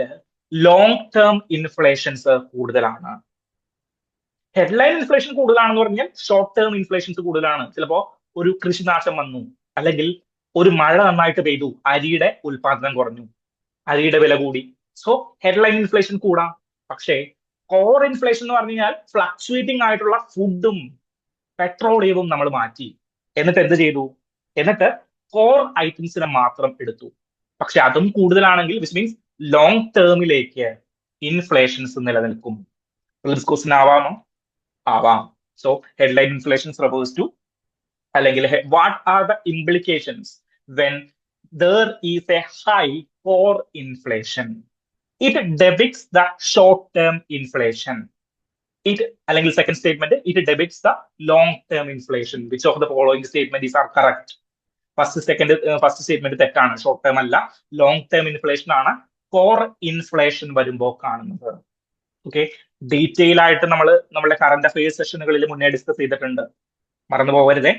ലോങ് ടേം ഇൻഫ്ലേഷൻസ് കൂടുതലാണ്. ഹെഡ്ലൈൻ ഇൻഫ്ലേഷൻ കൂടുതലാണെന്ന് പറഞ്ഞാൽ ഷോർട്ട് ടേം ഇൻഫ്ലേഷൻസ് കൂടുതലാണ്. ചിലപ്പോ ഒരു കൃഷിനാശം വന്നു, അല്ലെങ്കിൽ ഒരു മഴ നന്നായിട്ട് പെയ്തു, അരിയുടെ ഉൽപാദനം കുറഞ്ഞു, അരിയുടെ വില കൂടി. സോ ഹെഡ്ലൈൻ ഇൻഫ്ലേഷൻ കൂടാം. പക്ഷേ കോർ ഇൻഫ്ലേഷൻ എന്ന് പറഞ്ഞു കഴിഞ്ഞാൽ ഫ്ലക്ച്വേറ്റിംഗ് ആയിട്ടുള്ള ഫുഡും പെട്രോളിയവും നമ്മൾ മാറ്റി. എന്നിട്ട് എന്ത് ചെയ്തു? എന്നിട്ട് കോർ ഐറ്റംസിനെ മാത്രം എടുത്തു. പക്ഷെ അതും കൂടുതലാണെങ്കിൽ വിച്ച് മീൻസ് ലോങ് ടേമിലേക്ക് ഇൻഫ്ലേഷൻസ് നിലനിൽക്കും. റിസ്ക് ക്വസ്റ്റ്യൻ ആവാമോ? ആവാം. So headline inflations refers to, അല്ലെങ്കിൽ what are the implications when there is a high core inflation? It depicts the short-term inflation. അല്ലെങ്കിൽ second statement, it depicts the long-term inflation. Which of the following statements are correct? First statement തെറ്റാണ്. ഷോർട്ട് ടേം അല്ല, ലോങ് ടേം ഇൻഫ്ലേഷൻ ആണ് കോർ ഇൻഫ്ലേഷൻ വരുമ്പോൾ കാണുന്നത്. ഓക്കെ, ഡീറ്റെയിൽ ആയിട്ട് നമ്മൾ നമ്മുടെ കറന്റ് അഫയേഴ്സ് സെഷനുകളിൽ മുന്നേ ഡിസ്കസ് ചെയ്തിട്ടുണ്ട്. മറന്നു പോകരുതേ.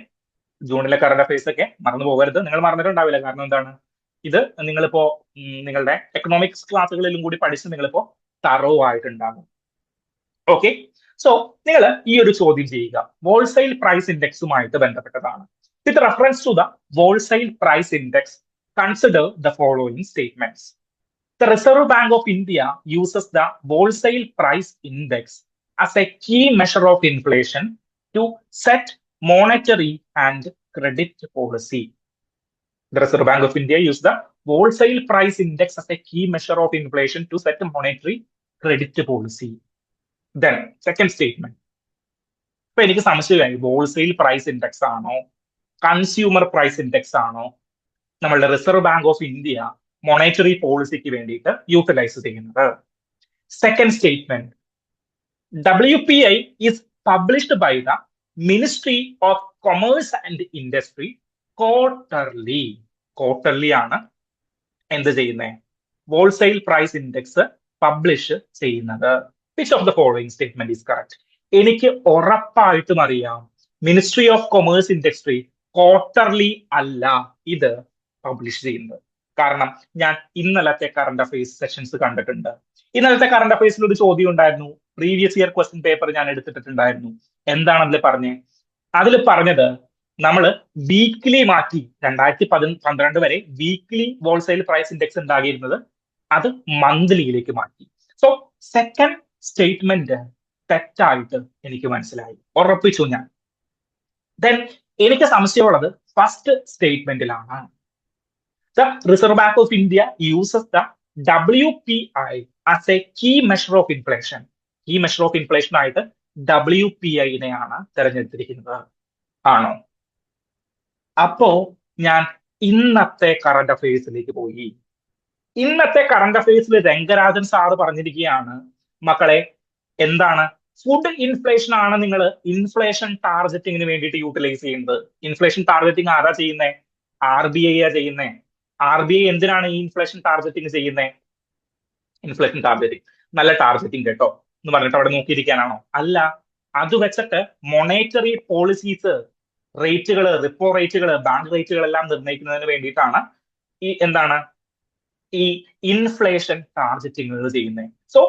ജൂണിലെ കറന്റ് അഫയേഴ്സ് ഒക്കെ മറന്നു പോകരുത്. നിങ്ങൾ മറന്നിട്ടുണ്ടാവില്ല. കാരണം എന്താണ്, ഇത് നിങ്ങളിപ്പോ നിങ്ങളുടെ എക്കണോമിക്സ് ക്ലാസ്സുകളിലും കൂടി പഠിച്ച് നിങ്ങളിപ്പോ തറോ ആയിട്ടുണ്ടാകും. ഓക്കെ, സോ നിങ്ങൾ ഈ ഒരു ചോദ്യം ചെയ്യുക, ഹോൾസെയിൽ പ്രൈസ് ഇൻഡെക്സുമായിട്ട് ബന്ധപ്പെട്ടതാണ്. With reference to the wholesale price index, consider the following statements. The Reserve Bank of India uses the wholesale price index as a key measure of inflation to set monetary and credit policy. The Reserve Bank of India uses the wholesale price index as a key measure of inflation to set monetary credit policy. Then, second statement. ഇപ്പൊ എനിക്ക് സംശയമായി, ഹോൾസെയിൽ പ്രൈസ് ഇൻഡെക്സ് ആണോ കൺസ്യൂമർ പ്രൈസ് ഇൻഡെക്സ് ആണോ നമ്മളുടെ reserve bank of India monetary പോളിസിക്ക് വേണ്ടിയിട്ട് യൂട്ടിലൈസ് ചെയ്യുന്നത്? Second statement, WPI is published by the ministry of commerce and industry quarterly. Quarterly ആണ് എന്ത് ചെയ്യുന്നത്? ഹോൾസെയിൽ പ്രൈസ് ഇൻഡെക്സ് പബ്ലിഷ് ചെയ്യുന്നത്. Which of the following statement is correct? എനിക്ക് ഉറപ്പായിട്ടും അറിയാം, ministry of commerce industry quarterly അല്ല ഇത് പബ്ലിഷ് ചെയ്യുന്നത്. കാരണം ഞാൻ ഇന്നലത്തെ കറന്റ് അഫയേഴ്സ് സെഷൻസ് കണ്ടിട്ടുണ്ട്. ഇന്നലത്തെ കറന്റ് അഫയേഴ്സിൽ ഒരു ചോദ്യം ഉണ്ടായിരുന്നു. പ്രീവിയസ് ഇയർ ക്വസ്റ്റ്യൻ പേപ്പർ ഞാൻ എടുത്തിട്ടുണ്ടായിരുന്നു. എന്താണ് അതിൽ പറഞ്ഞത്? അതിൽ പറഞ്ഞത് നമ്മൾ വീക്ക്ലി മാറ്റി, 2012 വരെ വീക്ക്ലി ഹോൾസെയിൽ പ്രൈസ് ഇൻഡെക്സ് ഉണ്ടാകിയിരുന്നത് അത് മന്ത്ലിയിലേക്ക് മാറ്റി. സോ സെക്കൻഡ് സ്റ്റേറ്റ്മെന്റ് തെറ്റായിട്ട് എനിക്ക് മനസ്സിലായി, ഉറപ്പിച്ചു ഞാൻ. ദെൻ എനിക്ക് സംശയമുള്ളത് first സ്റ്റേറ്റ്മെന്റിലാണ്. The Reserve Bank of India uses the WPI as a key measure of inflation. Key measure of inflation ആയിട്ട് WPI-നെയാണ് തെരഞ്ഞെടുത്തിരിക്കുന്നത്. ആണോ? അപ്പോ ഞാൻ ഇന്നത്തെ കറന്റ് അഫയേഴ്സിലേക്ക് പോയി. ഇന്നത്തെ കറന്റ് അഫയേഴ്സിൽ രംഗരാജൻ സാറ് പറഞ്ഞിരിക്കുകയാണ്, മക്കളെ എന്താണ്, ഫുഡ് ഇൻഫ്ലേഷൻ ആണ് നിങ്ങൾ ഇൻഫ്ലേഷൻ ടാർഗറ്റിങ്ങിന് വേണ്ടിയിട്ട് യൂട്ടിലൈസ് ചെയ്യുന്നത്. ഇൻഫ്ലേഷൻ ടാർഗറ്റിംഗ് ആരാ ചെയ്യുന്നത്? RBI ആ ചെയ്യുന്നത്. RBI എന്തിനാണ് ഈ ഇൻഫ്ലേഷൻ ടാർഗറ്റിംഗ് ചെയ്യുന്നത്? ഇൻഫ്ലേഷൻ ടാർഗറ്റിംഗ് നല്ല ടാർഗറ്റിംഗ് കേട്ടോ എന്ന് പറഞ്ഞിട്ട് അവിടെ നോക്കിയിരിക്കാനാണോ? അല്ല, അത് വെച്ചിട്ട് മൊണേറ്ററി പോളിസീസ്, റേറ്റുകൾ, റിപ്പോ റേറ്റുകൾ, ബാങ്ക് റേറ്റുകൾ എല്ലാം നിർണ്ണയിക്കുന്നതിന് വേണ്ടിയിട്ടാണ് ഈ ഈ ഇൻഫ്ലേഷൻ ടാർഗറ്റിംഗ് ചെയ്യുന്നത്. സോ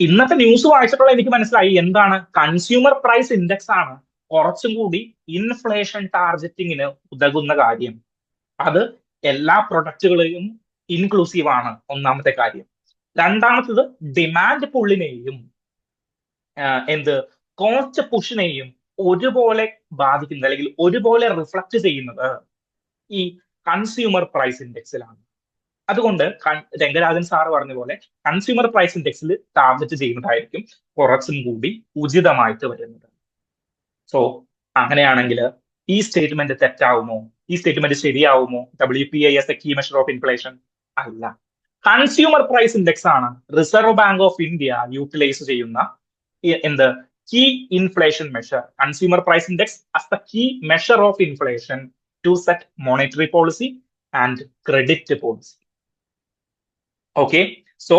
ഇന്നത്തെ ന്യൂസ് വായിച്ചിട്ടുള്ള എനിക്ക് മനസ്സിലായി എന്താണ്, കൺസ്യൂമർ പ്രൈസ് ഇൻഡെക്സ് ആണ് കുറച്ചും കൂടി ഇൻഫ്ലേഷൻ ടാർഗറ്റിങ്ങിന് ഉതകുന്ന കാര്യം. അത് എല്ലാ പ്രൊഡക്റ്റുകളെയും ഇൻക്ലൂസീവ് ആണ്, ഒന്നാമത്തെ കാര്യം. രണ്ടാമത്തത് ഡിമാൻഡ് പുള്ളിനെയും കോസ്റ്റ് പുഷിനെയും ഒരുപോലെ ബാധിക്കുന്നത്, അല്ലെങ്കിൽ ഒരുപോലെ റിഫ്ലക്ട് ചെയ്യുന്നത് ഈ കൺസ്യൂമർ പ്രൈസ് ഇൻഡെക്സിലാണ്. അതുകൊണ്ട് രംഗരാജൻ സാറ് പറഞ്ഞ പോലെ കൺസ്യൂമർ പ്രൈസ് ഇൻഡെക്സിൽ ടാർഗറ്റ് ചെയ്യുന്നതായിരിക്കും കുറച്ചും കൂടി ഉചിതമായിട്ട് വരുന്നത്. സോ അങ്ങനെയാണെങ്കിൽ ഈ സ്റ്റേറ്റ്മെന്റ് തെറ്റാവുമോ? ഈ സ്റ്റേറ്റ്മെന്റ് ശരിയാവുമോ? WPI as a key measure of inflation അല്ല. കൺസ്യൂമർ പ്രൈസ് ഇൻഡെക്സ് ആണ് reserve bank of India utilise ചെയ്യുന്ന key inflation measure. Consumer price index as the key measure of inflation to set monetary policy and credit policy. Okay, so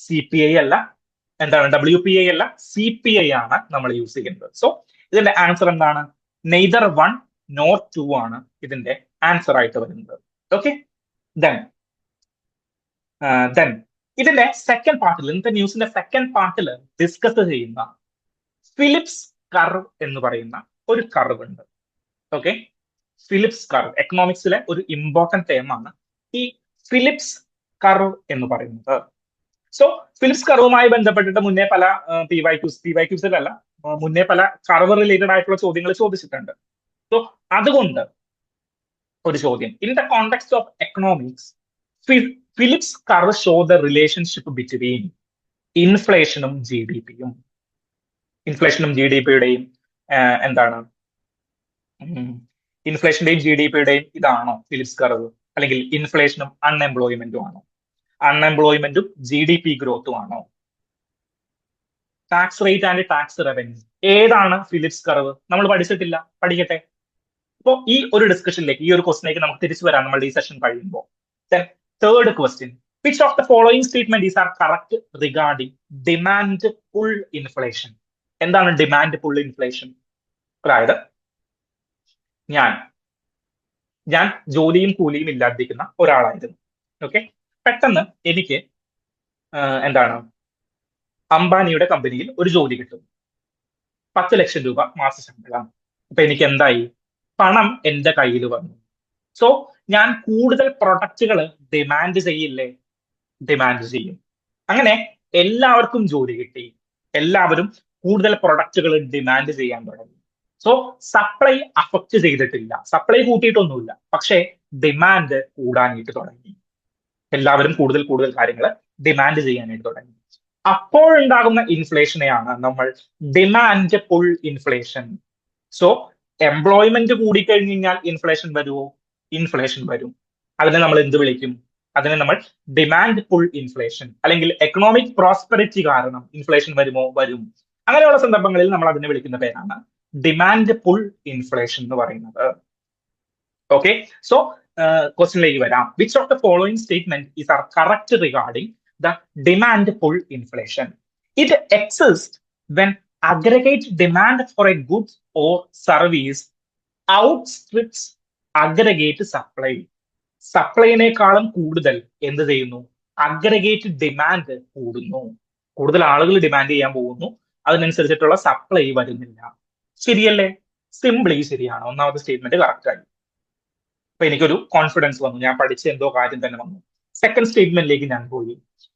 CPI അല്ല, WPI അല്ല, CPI ആണ് നമ്മൾ യൂസ് ചെയ്യുന്നത്. സോ ഇതിന്റെ ആൻസർ എന്താണ്? നെയ്തർ 1 നോർ 2 ആണ് ഇതിന്റെ ആൻസർ ആയിട്ട് വരുന്നത്. ഓക്കെ, ദെൻ ദെൻ ഇതിന്റെ സെക്കൻഡ് പാർട്ടിൽ, ഇന്നത്തെ ന്യൂസിന്റെ സെക്കൻഡ് പാർട്ടിൽ ഡിസ്കസ് ചെയ്യുന്ന ഫിലിപ്സ് കർവ് എന്ന് പറയുന്ന ഒരു കർവ് ഉണ്ട്. ഓക്കെ, ഫിലിപ്സ് കർവ് എക്കണോമിക്സിലെ ഒരു ഇമ്പോർട്ടന്റ് ടേം ആണ് ഈ ഫിലിപ്സ് കർവ് എന്ന് പറയുന്നത്. സോ ഫിലിപ്സ് കർവുമായി ബന്ധപ്പെട്ടിട്ട് മുന്നേ പല പി വൈ ക്യൂസിലല്ല, മുന്നേ പല കർവ് റിലേറ്റഡ് ആയിട്ടുള്ള ചോദ്യങ്ങൾ ചോദിച്ചിട്ടുണ്ട്. സോ അതുകൊണ്ട് ഒരു ചോദ്യം, in the context of economics, Phillips curve show the relationship between ഇൻഫ്ലേഷനും ജി ഡി പിയും. ഇൻഫ്ലേഷനും ജി ഡി പിയുടെയും എന്താണ്, ഇൻഫ്ലേഷന്റെയും ജി ഡി പിയുടെയും ഇതാണോ ഫിലിപ്സ് കർവ്? അല്ലെങ്കിൽ ഇൻഫ്ലേഷനും അൺഎംപ്ലോയ്മെന്റും ആണോ? അൺഎംപ്ലോയ്മെന്റും ജി ഡി പി ഗ്രോത്തും ആണോ? Tax rate and tax revenue, ഏതാണ് ഫിലിപ്സ് കർവ്? നമ്മൾ പഠിച്ചിട്ടില്ല, പഠിക്കട്ടെ. അപ്പോൾ ഈ ഒരു ഡിസ്കഷനിലേക്ക്, ഈ ഒരു ക്വസ്റ്റിലേക്ക് നമുക്ക് തിരിച്ചു വരാം നമ്മളുടെ ഈ സെഷൻ കഴിയുമ്പോൾ. Third question, which of the following statement is are correct regarding demand pull inflation? എന്താണ് ഡിമാൻഡ് പുൾ ഇൻഫ്ലേഷൻ? അതായത് ഞാൻ ജോലിയും കൂലിയും ഇല്ലാതിരിക്കുന്ന ഒരാളായിരുന്നു. ഓക്കെ, പെട്ടെന്ന് എനിക്ക് എന്താണ് അംബാനിയുടെ കമ്പനിയിൽ ഒരു ജോലി കിട്ടും, 10 ലക്ഷം രൂപ മാസ ശമ്പളം. അപ്പൊ എനിക്ക് എന്തായി? പണം എന്റെ കയ്യിൽ വന്നു. സോ ഞാൻ കൂടുതൽ പ്രൊഡക്റ്റുകൾ ഡിമാൻഡ് ചെയ്യില്ലേ? ഡിമാൻഡ് ചെയ്യും. അങ്ങനെ എല്ലാവർക്കും ജോലി കിട്ടി, എല്ലാവരും കൂടുതൽ പ്രൊഡക്റ്റുകൾ ഡിമാൻഡ് ചെയ്യാൻ തുടങ്ങി. സോ സപ്ലൈ അഫക്റ്റ് ചെയ്തിട്ടില്ല, സപ്ലൈ കൂട്ടിയിട്ടൊന്നുമില്ല, പക്ഷേ ഡിമാൻഡ് കൂടാനായിട്ട് തുടങ്ങി. എല്ലാവരും കൂടുതൽ കൂടുതൽ കാര്യങ്ങൾ ഡിമാൻഡ് ചെയ്യാനായിട്ട് തുടങ്ങി. അപ്പോഴുണ്ടാകുന്ന ഇൻഫ്ലേഷനെയാണ് നമ്മൾ demand pull inflation. So employment കൂടിക്കഴിഞ്ഞ് കഴിഞ്ഞാൽ ഇൻഫ്ലേഷൻ വരുമോ? ഇൻഫ്ലേഷൻ വരും. അതിനെ നമ്മൾ എന്ത് വിളിക്കും? അതിനെ നമ്മൾ ഡിമാൻഡ് പുൾ ഇൻഫ്ലേഷൻ, അല്ലെങ്കിൽ എക്കണോമിക് പ്രോസ്പെറിറ്റി കാരണം ഇൻഫ്ലേഷൻ വരുമോ? വരും. അങ്ങനെയുള്ള സന്ദർഭങ്ങളിൽ നമ്മൾ അതിനെ വിളിക്കുന്ന പേരാണ് ഡിമാൻഡ് പുൾ ഇൻഫ്ലേഷൻ എന്ന് പറയുന്നത്. ഓക്കെ, സോ ക്വസ്റ്റിനിലേക്ക് വരാം. Which of the following statement is are correct regarding the demand pull inflation? It exist when aggregate demand for a goods or service outstrips aggregate supply. സപ്ലൈനേക്കാളും കൂടുതൽ എന്ത് ചെയ്യുന്നു? അഗ്രഗേറ്റ് ഡിമാൻഡ് കൂടുന്നു. കൂടുതൽ ആളുകൾ ഡിമാൻഡ് ചെയ്യാൻ പോകുന്നു, അതിനനുസരിച്ചിട്ടുള്ള സപ്ലൈ വരുന്നില്ല. ശരിയല്ലേ? സിംപ്ലി ശരിയാണ്. ഒന്നാമത്തെ സ്റ്റേറ്റ്മെന്റ് കറക്റ്റ് ആയി. അപ്പൊ എനിക്കൊരു കോൺഫിഡൻസ് വന്നു, ഞാൻ പഠിച്ച എന്തോ കാര്യം തന്നെ വന്നു. സെക്കൻഡ് സ്റ്റേറ്റ്മെന്റിലേക്ക് ഞാൻ പോയി.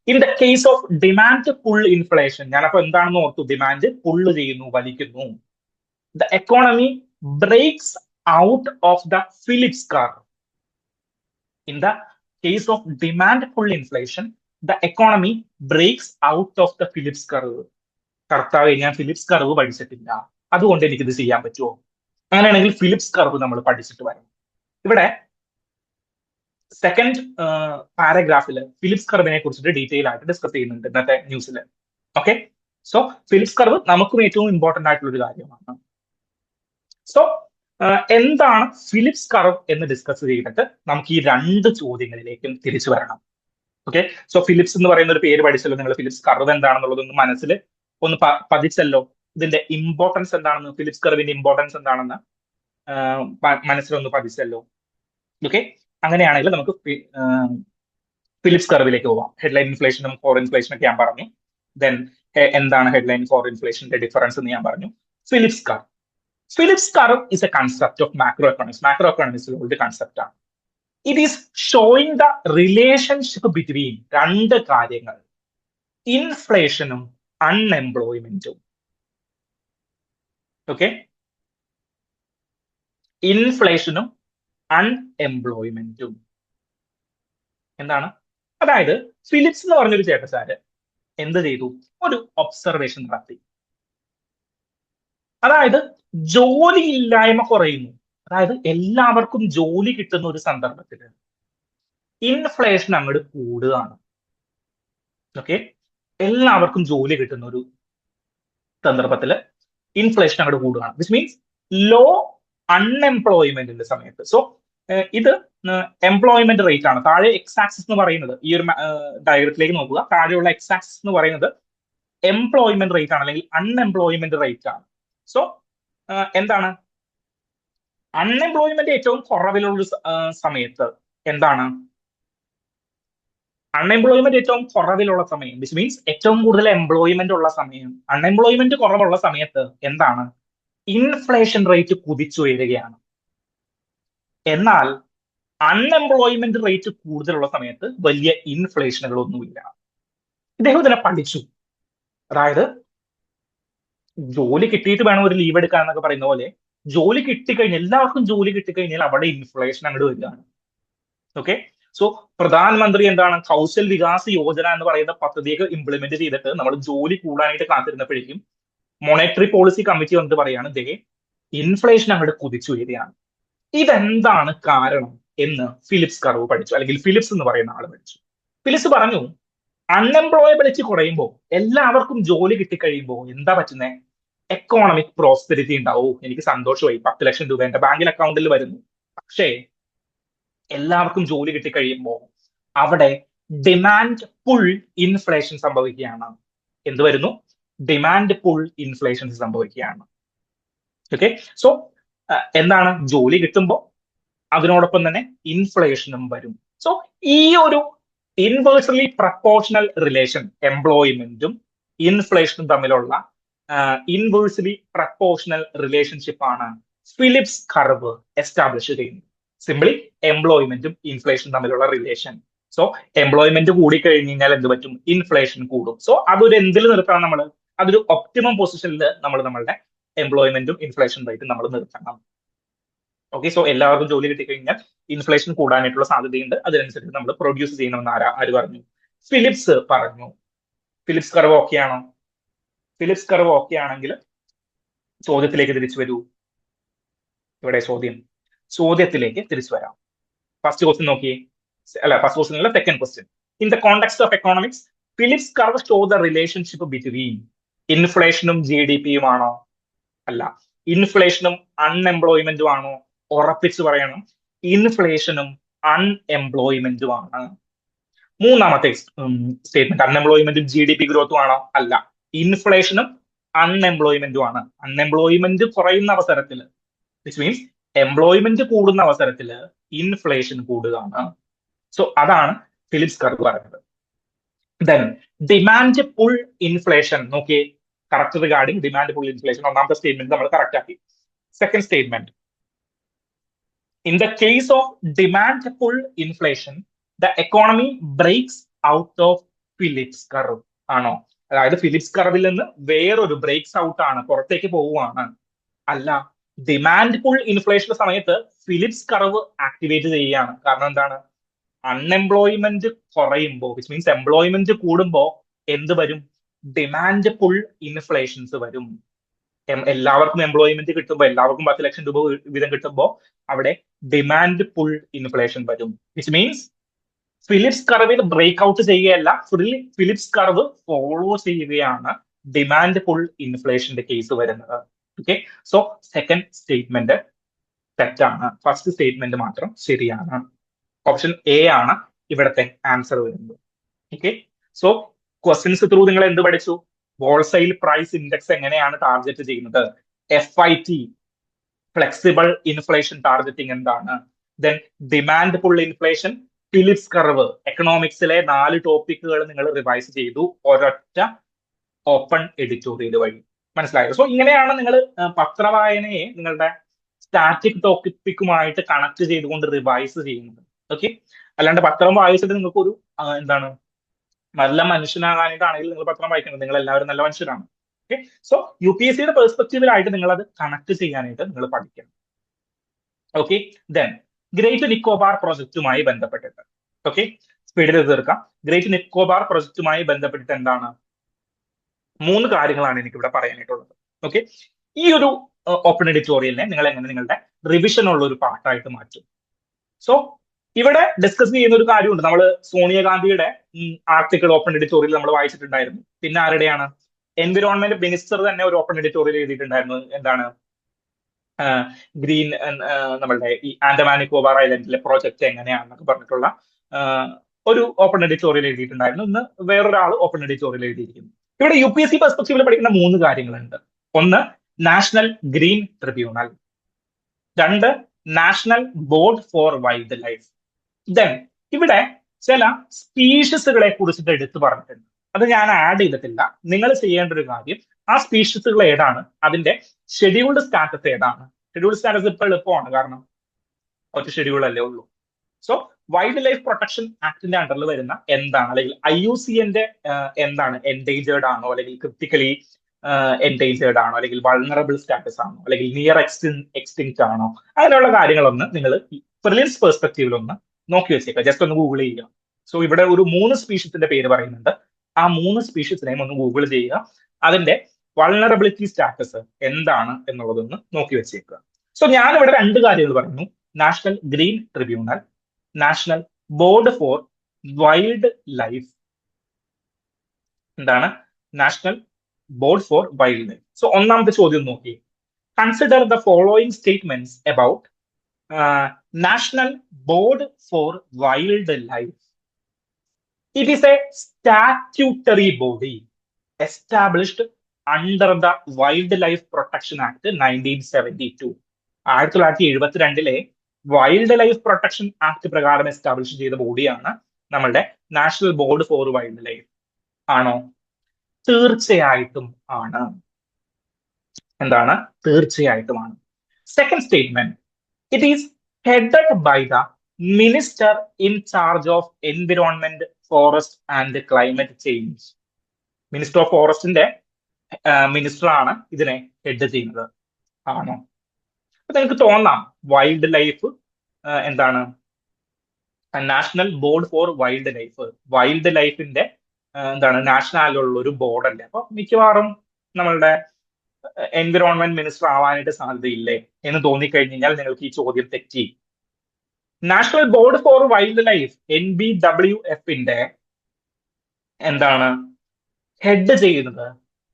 In the case of demand pull inflation, ഞാനപ്പോ എന്താണെന്ന് ഓർത്തു? ഡിമാൻഡ് പുള്ള് ചെയ്യുന്നു, വലിക്കുന്നു. The economy breaks out of the Phillips curve. In the case of demand pull inflation, the economy breaks out of the Phillips curve. കർത്താവേ, ഞാൻ ഫിലിപ്സ് കർവ് പഠിച്ചിട്ടില്ല, അതുകൊണ്ട് എനിക്കിത് ചെയ്യാൻ പറ്റുമോ? അങ്ങനെയാണെങ്കിൽ ഫിലിപ്സ് കർവ് നമ്മൾ പഠിച്ചിട്ട് വരണം. ഇവിടെ സെക്കൻഡ് പാരഗ്രാഫിൽ ഫിലിപ്സ് കർവിനെ കുറിച്ചിട്ട് ഡീറ്റെയിൽ ആയിട്ട് ഡിസ്കസ് ചെയ്യുന്നുണ്ട് ഇന്നത്തെ ന്യൂസിൽ. ഓക്കെ, സോ ഫിലിപ്സ് കർവ് നമുക്കും ഏറ്റവും ഇമ്പോർട്ടന്റ് ആയിട്ടുള്ള ഒരു കാര്യമാണ്. സോ എന്താണ് ഫിലിപ്സ് കർവ് എന്ന് ഡിസ്കസ് ചെയ്തിട്ട് നമുക്ക് ഈ രണ്ട് ചോദ്യങ്ങളിലേക്കും തിരിച്ചു വരണം. ഓക്കെ, സോ ഫിലിപ്സ് എന്ന് പറയുന്ന ഒരു പേര് പഠിച്ചല്ലോ നിങ്ങൾ. ഫിലിപ്സ് കർവ് എന്താണെന്നുള്ളതൊന്ന് മനസ്സിൽ ഒന്ന് പതിച്ചല്ലോ. ഇതിന്റെ ഇമ്പോർട്ടൻസ് എന്താണെന്ന്, ഫിലിപ്സ് കർവിന്റെ ഇമ്പോർട്ടൻസ് എന്താണെന്ന് മനസ്സിലൊന്ന് പതിച്ചല്ലോ. ഓക്കെ, അങ്ങനെയാണെങ്കിൽ നമുക്ക് ഫിലിപ്സ് കർവിലേക്ക് പോവാം. ഹെഡ്ലൈൻ ഇൻഫ്ലേഷനും കോർ ഇൻഫ്ലേഷനും ഒക്കെ ഞാൻ പറഞ്ഞു. ദെൻ എന്താണ് ഹെഡ്ലൈൻ കോർ ഇൻഫ്ലേഷന്റെ ഡിഫറൻസ് എന്ന് ഞാൻ പറഞ്ഞു. Phillips curve. Phillips curve is a concept of macro economics. Macro എക്കണോമിക്സിലുള്ള ഒരു കൺസെപ്റ്റ് ആണ്. It is showing the relationship between രണ്ട് കാര്യങ്ങൾ, ഇൻഫ്ലേഷനും അൺഎംപ്ലോയ്മെന്റും. ഓക്കെ, ഇൻഫ്ലേഷനും അൺഎംപ്ലോയ്മെന്റും എന്താണ്? അതായത് ഫിലിപ്സ് എന്ന് പറഞ്ഞൊരു ചേട്ടച്ചാര് എന്ത് ചെയ്തു? ഒരു ഒബ്സർവേഷൻ നടത്തി. അതായത് ജോലിയില്ലായ്മ കുറയുന്നു, അതായത് എല്ലാവർക്കും ജോലി കിട്ടുന്ന ഒരു സന്ദർഭത്തിൽ ഇൻഫ്ലേഷൻ അങ്ങോട്ട് കൂടുകയാണ്. ഓക്കെ, എല്ലാവർക്കും ജോലി കിട്ടുന്ന ഒരു സന്ദർഭത്തിൽ ഇൻഫ്ലേഷൻ അങ്ങോട്ട് കൂടുകയാണ്. വിച്ച് മീൻസ് ലോ അൺഎംപ്ലോയ്മെന്റിന്റെ സമയത്ത്. സോ ഇത് എംപ്ലോയ്മെന്റ് റേറ്റ് ആണ്. താഴെ എക്സ് ആക്സിസ് എന്ന് പറയുന്നത്, ഈ ഒരു ഡയഗ്രത്തിലേക്ക് നോക്കുക, താഴെയുള്ള എക്സ് ആക്സിസ് എന്ന് പറയുന്നത് എംപ്ലോയ്മെന്റ് റേറ്റ് ആണ്, അല്ലെങ്കിൽ അൺഎംപ്ലോയ്മെന്റ് റേറ്റ് ആണ്. സോ എന്താണ്? അൺഎംപ്ലോയ്മെന്റ് ഏറ്റവും കുറവിലുള്ള സമയത്ത് എന്താണ്? അൺഎംപ്ലോയ്മെന്റ് ഏറ്റവും കുറവിലുള്ള സമയം, വിച്ച് മീൻസ് ഏറ്റവും കൂടുതൽ എംപ്ലോയ്മെന്റ് ഉള്ള സമയം, അൺഎംപ്ലോയ്മെന്റ് കുറവുള്ള സമയത്ത് എന്താണ്? ഇൻഫ്ലേഷൻ റേറ്റ് കുതിച്ചുയരുകയാണ്. എന്നാൽ അൺഎംപ്ലോയ്മെന്റ് റേറ്റ് കൂടുതലുള്ള സമയത്ത് വലിയ ഇൻഫ്ലേഷനുകളൊന്നുമില്ല. ഇദ്ദേഹം ഇതിനെ പഠിച്ചു. അതായത് ജോലി കിട്ടിയിട്ട് വേണം ഒരു ലീവ് എടുക്കാൻ എന്നൊക്കെ പറയുന്ന പോലെ, ജോലി കിട്ടിക്കഴിഞ്ഞാൽ എല്ലാവർക്കും ജോലി കിട്ടിക്കഴിഞ്ഞാൽ അവിടെ ഇൻഫ്ലേഷൻ അങ്ങോട്ട് വരികയാണ്. ഓക്കെ, സോ പ്രധാനമന്ത്രി എന്താണ് കൗശൽ വികാസ് യോജന എന്ന് പറയുന്ന പദ്ധതിയൊക്കെ ഇംപ്ലിമെന്റ് ചെയ്തിട്ട് നമ്മൾ ജോലി കൂടാനായിട്ട് കാത്തിരുന്നപ്പോഴേക്കും മോണിറ്ററി പോളിസി കമ്മിറ്റി വന്നിട്ട് പറയാണ് ദേ ഇൻഫ്ലേഷൻ അങ്ങോട്ട് കുതിച്ചുയരുകയാണ്. ഇതെന്താണ് കാരണം എന്ന് ഫിലിപ്സ് കർവ് പഠിച്ചു, അല്ലെങ്കിൽ ഫിലിപ്സ് എന്ന് പറയുന്ന ആൾ പഠിച്ചു. ഫിലിപ്സ് പറഞ്ഞു അൺഎംപ്ലോയബിലിറ്റി കുറയുമ്പോൾ, എല്ലാവർക്കും ജോലി കിട്ടിക്കഴിയുമ്പോൾ എന്താ പറ്റുന്നത്? എക്കോണമിക് പ്രോസ്പെരിറ്റി ഉണ്ടാവും. എനിക്ക് സന്തോഷമായി, 10 ലക്ഷം രൂപ എന്റെ ബാങ്കിൽ അക്കൗണ്ടിൽ വരുന്നു. പക്ഷേ എല്ലാവർക്കും ജോലി കിട്ടിക്കഴിയുമ്പോൾ അവിടെ ഡിമാൻഡ് പുൾ ഇൻഫ്ലേഷൻ സംഭവിക്കുകയാണ്. എന്ത് വരുന്നു? ഡിമാൻഡ് പുൾ ഇൻഫ്ലേഷൻ സംഭവിക്കുകയാണ്. ഓക്കെ, സോ എന്താണ്? ജോലി കിട്ടുമ്പോൾ അതിനോടൊപ്പം തന്നെ ഇൻഫ്ലേഷനും വരും. സോ ഈ ഒരു ഇൻവേഴ്സ്ലി പ്രപ്പോർഷണൽ റിലേഷൻ എംപ്ലോയ്മെന്റും ഇൻഫ്ലേഷനും തമ്മിലുള്ള ഇൻവേഴ്സ്ലി പ്രപ്പോർഷണൽ റിലേഷൻഷിപ്പ് ആണ് ഫിലിപ്സ് കർവ് എസ്റ്റാബ്ലിഷ് ചെയ്യുന്നത്. സിംപ്ലി എംപ്ലോയ്മെന്റും ഇൻഫ്ലേഷനും തമ്മിലുള്ള റിലേഷൻ. സോ എംപ്ലോയ്മെന്റ് കൂടിക്കഴിഞ്ഞ് കഴിഞ്ഞാൽ എന്ത് പറ്റും? ഇൻഫ്ലേഷൻ കൂടും. സോ അതൊരു എന്തിൽ നിർത്തണം നമ്മൾ? അതൊരു ഒപ്റ്റിമം പൊസിഷനിൽ നമ്മൾ നമ്മളുടെ എംപ്ലോയ്മെന്റും ഇൻഫ്ലേഷൻ റേറ്റും നമ്മൾ നിർത്തണം. ഓക്കെ, സോ എല്ലാവർക്കും ജോലി കിട്ടിക്കഴിഞ്ഞാൽ ഇൻഫ്ലേഷൻ കൂടാനായിട്ടുള്ള സാധ്യതയുണ്ട്. അതിനനുസരിച്ച് നമ്മൾ പ്രൊഡ്യൂസ് ചെയ്യണമെന്ന് ആര് പറഞ്ഞു? ഫിലിപ്സ് പറഞ്ഞു. ഫിലിപ്സ് കർവ് ഓക്കെ ആണോ? ഫിലിപ്സ് കർവ് ഓക്കെ ആണെങ്കിൽ ചോദ്യത്തിലേക്ക് തിരിച്ചു വരൂ. ഇവിടെ ചോദ്യത്തിലേക്ക് തിരിച്ചു വരാം. ഫസ്റ്റ് ക്വസ്റ്റ്യൻ നോക്കിയേ. അല്ല, ഫസ്റ്റ് ക്വസ്റ്റ്യൻ അല്ല, second question. In the context of economics Phillips curve show the relationship between ഇൻഫ്ലേഷനും GDP ആണോ? അല്ല. ഇൻഫ്ലേഷനും അൺഎംപ്ലോയ്മെന്റും ആണോ? ഉറപ്പിച്ചു പറയണം, ഇൻഫ്ലേഷനും അൺഎംപ്ലോയ്മെന്റും ആണ്. മൂന്നാമത്തെ സ്റ്റേറ്റ്മെന്റ്, അൺഎംപ്ലോയ്മെന്റും GDP ഗ്രോത്തും ആണോ? അല്ല. ഇൻഫ്ലേഷനും അൺഎംപ്ലോയ്മെന്റും ആണ്. അൺഎംപ്ലോയ്മെന്റ് കുറയുന്ന അവസരത്തിൽ, വിച്ച് മീൻസ് എംപ്ലോയ്മെന്റ് കൂടുന്ന അവസരത്തിൽ ഇൻഫ്ലേഷൻ കൂടുകയാണ്. സോ അതാണ് ഫിലിപ്സ് കർവ് പറയുന്നത്. ദെൻ ഡിമാൻഡ് പുൾ ഇൻഫ്ലേഷൻ നോക്കിയേ. Correct regarding demand pull inflation ഒന്നാമത്തെ സ്റ്റേറ്റ്മെന്റ് നമ്മൾ കറക്റ്റ് ആക്കി. Second statement, in the case of demand pull inflation the economy breaks out of Phillips curve ആണോ? അതായത് ഫിലിപ്സ് കർവിൽ നിന്ന് വേറൊരു ബ്രേക്സ് ഔട്ട് ആണ്, പുറത്തേക്ക് പോവുകയാണ്. അല്ല, ഡിമാൻഡ് പുൾ ഇൻഫ്ലേഷന്റെ സമയത്ത് ഫിലിപ്സ് കർവ് ആക്ടിവേറ്റ് ചെയ്യുകയാണ്. കാരണം എന്താണ്? അൺഎംപ്ലോയ്മെന്റ് കുറയുമ്പോൾ, വിച്ച് മീൻസ് എംപ്ലോയ്മെന്റ് കൂടുമ്പോൾ എന്ത് വരും? ഡിമാൻഡ് പുൾ ഇൻഫ്ലേഷൻസ് വരും. എല്ലാവർക്കും എംപ്ലോയ്മെന്റ് കിട്ടുമ്പോൾ, എല്ലാവർക്കും 10 ലക്ഷം രൂപ വീതം കിട്ടുമ്പോൾ അവിടെ ഡിമാൻഡ് പുൾ ഇൻഫ്ലേഷൻ വരും. വിച്ച് മീൻസ് ഫിലിപ്സ് കർവിൽ ബ്രേക്ക് ഔട്ട് ചെയ്യുകയല്ല, ഫിലിപ്സ് കർവ് ഫോളോ ചെയ്യുകയാണ് ഡിമാൻഡ് പുൾ ഇൻഫ്ലേഷന്റെ കേസ് വരുന്നത്. ഓക്കെ, സോ സെക്കൻഡ് സ്റ്റേറ്റ്മെന്റ് തെറ്റാണ്, ഫസ്റ്റ് സ്റ്റേറ്റ്മെന്റ് മാത്രം ശരിയാണ്. ഓപ്ഷൻ എ ആണ് ഇവിടുത്തെ ആൻസർ വരുന്നത്. ഓക്കെ, സോ ക്വസ്റ്റ്യൻസ് ത്രൂ നിങ്ങൾ എന്ത് പഠിച്ചു? വോൾസൈൽ പ്രൈസ് ഇൻഡെക്സ് എങ്ങനെയാണ് ടാർഗറ്റ് ചെയ്യുന്നത്? FIT ഫ്ലെക്സിബിൾ ഇൻഫ്ലേഷൻ ടാർഗറ്റിംഗ് എന്താണ്? Then demand pull inflation, Phillips curve, എക്കണോമിക്സിലെ 4 ടോപ്പിക്കുകൾ നിങ്ങൾ റിവൈസ് ചെയ്തു ഒരൊറ്റ ഓപ്പൺ എഡിറ്റോറിയൽ വഴി. മനസ്സിലായോ? സോ ഇങ്ങനെയാണ് നിങ്ങൾ പത്രവായനയെ നിങ്ങളുടെ സ്റ്റാറ്റിക് ടോപ്പിക്കുമായിട്ട് കണക്ട് ചെയ്തുകൊണ്ട് റിവൈസ് ചെയ്യുന്നത്. ഓക്കെ, അല്ലാണ്ട് പത്രം വായിച്ചിട്ട് നിങ്ങൾക്ക് ഒരു എന്താണ് നല്ല മനുഷ്യനാകാനായിട്ടാണെങ്കിൽ നിങ്ങൾ പത്രം വായിക്കുന്നത്. നിങ്ങൾ എല്ലാവരും നല്ല മനുഷ്യരാണ്. ഓക്കെ, സോ UPSCയുടെ പെർസ്പെക്റ്റീവിലായിട്ട് നിങ്ങൾ അത് കണക്ട് ചെയ്യാനായിട്ട് നിങ്ങൾ പഠിക്കണം. ഓക്കെ, ദെൻ ഗ്രേറ്റ് നിക്കോബാർ പ്രൊജക്റ്റുമായി ബന്ധപ്പെട്ടിട്ട്, ഓക്കെ സ്പീഡിൽ തീർക്കാം. ഗ്രേറ്റ് നിക്കോബാർ പ്രൊജക്റ്റുമായി ബന്ധപ്പെട്ടിട്ട് എന്താണ്? 3 കാര്യങ്ങളാണ് എനിക്ക് ഇവിടെ പറയാനായിട്ടുള്ളത്. ഓക്കെ, ഈ ഒരു ഓപ്പൺ എഡിറ്റോറിയലിനെ നിങ്ങൾ എങ്ങനെ നിങ്ങളുടെ റിവിഷൻ ഉള്ള ഒരു പാർട്ടായിട്ട് മാറ്റും? സോ ഇവിടെ ഡിസ്കസ് ചെയ്യുന്ന ഒരു കാര്യമുണ്ട്. നമ്മൾ സോണിയാഗാന്ധിയുടെ ആർട്ടിക്കിൾ ഓപ്പൺ എഡിറ്റോറിയൽ നമ്മൾ വായിച്ചിട്ടുണ്ടായിരുന്നു. പിന്നെ ആരുടെയാണ്? എൻവിറോൺമെന്റ് മിനിസ്റ്റർ തന്നെ ഒരു ഓപ്പൺ എഡിറ്റോറിയൽ എഴുതിയിട്ടുണ്ടായിരുന്നു. എന്താണ്? ഗ്രീൻ, നമ്മളുടെ ഈ ആൻഡമാൻ നിക്കോബാർ ഐലൻഡിലെ പ്രോജക്റ്റ് എങ്ങനെയാണെന്നൊക്കെ പറഞ്ഞിട്ടുള്ള ഒരു ഓപ്പൺ എഡിറ്റോറിയൽ എഴുതിയിട്ടുണ്ടായിരുന്നു. ഇന്ന് വേറൊരാൾ ഓപ്പൺ എഡിറ്റോറിയൽ എഴുതിയിരിക്കുന്നു. ഇവിടെ UPSC പെർസ്പെക്റ്റീവിൽ പഠിക്കുന്ന 3 കാര്യങ്ങളുണ്ട്. ഒന്ന്, നാഷണൽ ഗ്രീൻ ട്രിബ്യൂണൽ. രണ്ട് national board for wild life. Then ഇവിടെ ചില സ്പീഷീസുകളെ കുറിച്ചിട്ട് എടുത്തു പറഞ്ഞിട്ടുണ്ട്. അത് ഞാൻ ആഡ് ചെയ്തിട്ടില്ല. നിങ്ങൾ ചെയ്യേണ്ട ഒരു കാര്യം ആ സ്പീഷീസുകൾ ഏതാണ്, അതിന്റെ ഷെഡ്യൂൾഡ് സ്റ്റാറ്റസ് ഏതാണ്. ഷെഡ്യൂൾഡ് സ്റ്റാറ്റസ് ഇപ്പോൾ എളുപ്പമാണ്, കാരണം ഒറ്റ ഷെഡ്യൂൾ അല്ലേ ഉള്ളൂ. സോ വൈൽഡ് ലൈഫ് പ്രൊട്ടക്ഷൻ ആക്ടിന്റെ അണ്ടറിൽ വരുന്ന എന്താണ്, അല്ലെങ്കിൽ IUCN എന്താണ്, എൻഡേഞ്ചേർഡ് ആണോ, അല്ലെങ്കിൽ ക്രിട്ടിക്കലി എൻഡേഞ്ചേർഡ് ആണോ, അല്ലെങ്കിൽ വൾണറബിൾ സ്റ്റാറ്റസ് ആണോ, അല്ലെങ്കിൽ നിയർ എക്സ്റ്റിങ്ക്റ്റ് ആണോ, അങ്ങനെയുള്ള കാര്യങ്ങളൊന്ന് നിങ്ങൾ പ്രിലിംസ് പെർസ്പെക്റ്റീവിൽ ഒന്ന് നോക്കി വെച്ചേക്കുക. ജസ്റ്റ് ഒന്ന് ഗൂഗിൾ ചെയ്യുക. സോ ഇവിടെ ഒരു 3 സ്പീഷീസിന്റെ പേര് പറയുന്നുണ്ട്. ആ 3 സ്പീഷീസിനെയും ഒന്ന് ഗൂഗിൾ ചെയ്യുക. അതിന്റെ വൾണറബിലിറ്റി സ്റ്റാറ്റസ് എന്താണ് എന്നുള്ളതൊന്ന് നോക്കി വെച്ചേക്കുക. സോ ഞാനിവിടെ 2 കാര്യങ്ങൾ പറഞ്ഞു: national green tribunal, national board for wild life. എന്താണ് national board for wild life? So ഒന്നാമത്തെ ചോദ്യം നോക്കി. Consider the following statements about national board for wild life. It is a statutory body established under the Wildlife Protection Act 1972. 1972 wild life protection act പ്രകാരം എസ്റ്റാബ്ലിഷ് ചെയ്ത ബോഡിയാണ് നമ്മളുടെ national board for wild life. ആണോ? തീർച്ചയായിട്ടും ആണ്. എന്താണ്? തീർച്ചയായിട്ടുമാണ്. Second statement, it is headed by the minister in charge of environment, forest and climate change. Minister of ഫോറസ്റ്റിന്റെ മിനിസ്റ്റർ ആണ് ഇതിനെ ഹെഡ് ചെയ്യുന്നത്. ആണോ? അപ്പൊ നിങ്ങൾക്ക് തോന്നാം വൈൽഡ് ലൈഫ് എന്താണ് national board for wild life, wild ലൈഫിന്റെ എന്താണ് നാഷണലുള്ള ഒരു ബോർഡ് അല്ലേ, അപ്പൊ മിക്കവാറും നമ്മളുടെ എൻവിറോൺമെന്റ് മിനിസ്റ്റർ ആവാനായിട്ട് സാധ്യതയില്ലേ എന്ന് തോന്നിക്കഴിഞ്ഞു കഴിഞ്ഞാൽ നിങ്ങൾക്ക് ഈ ചോദ്യം തെറ്റി. National board for wild life NBWF എന്താണ് ഹെഡ് ചെയ്യുന്നത്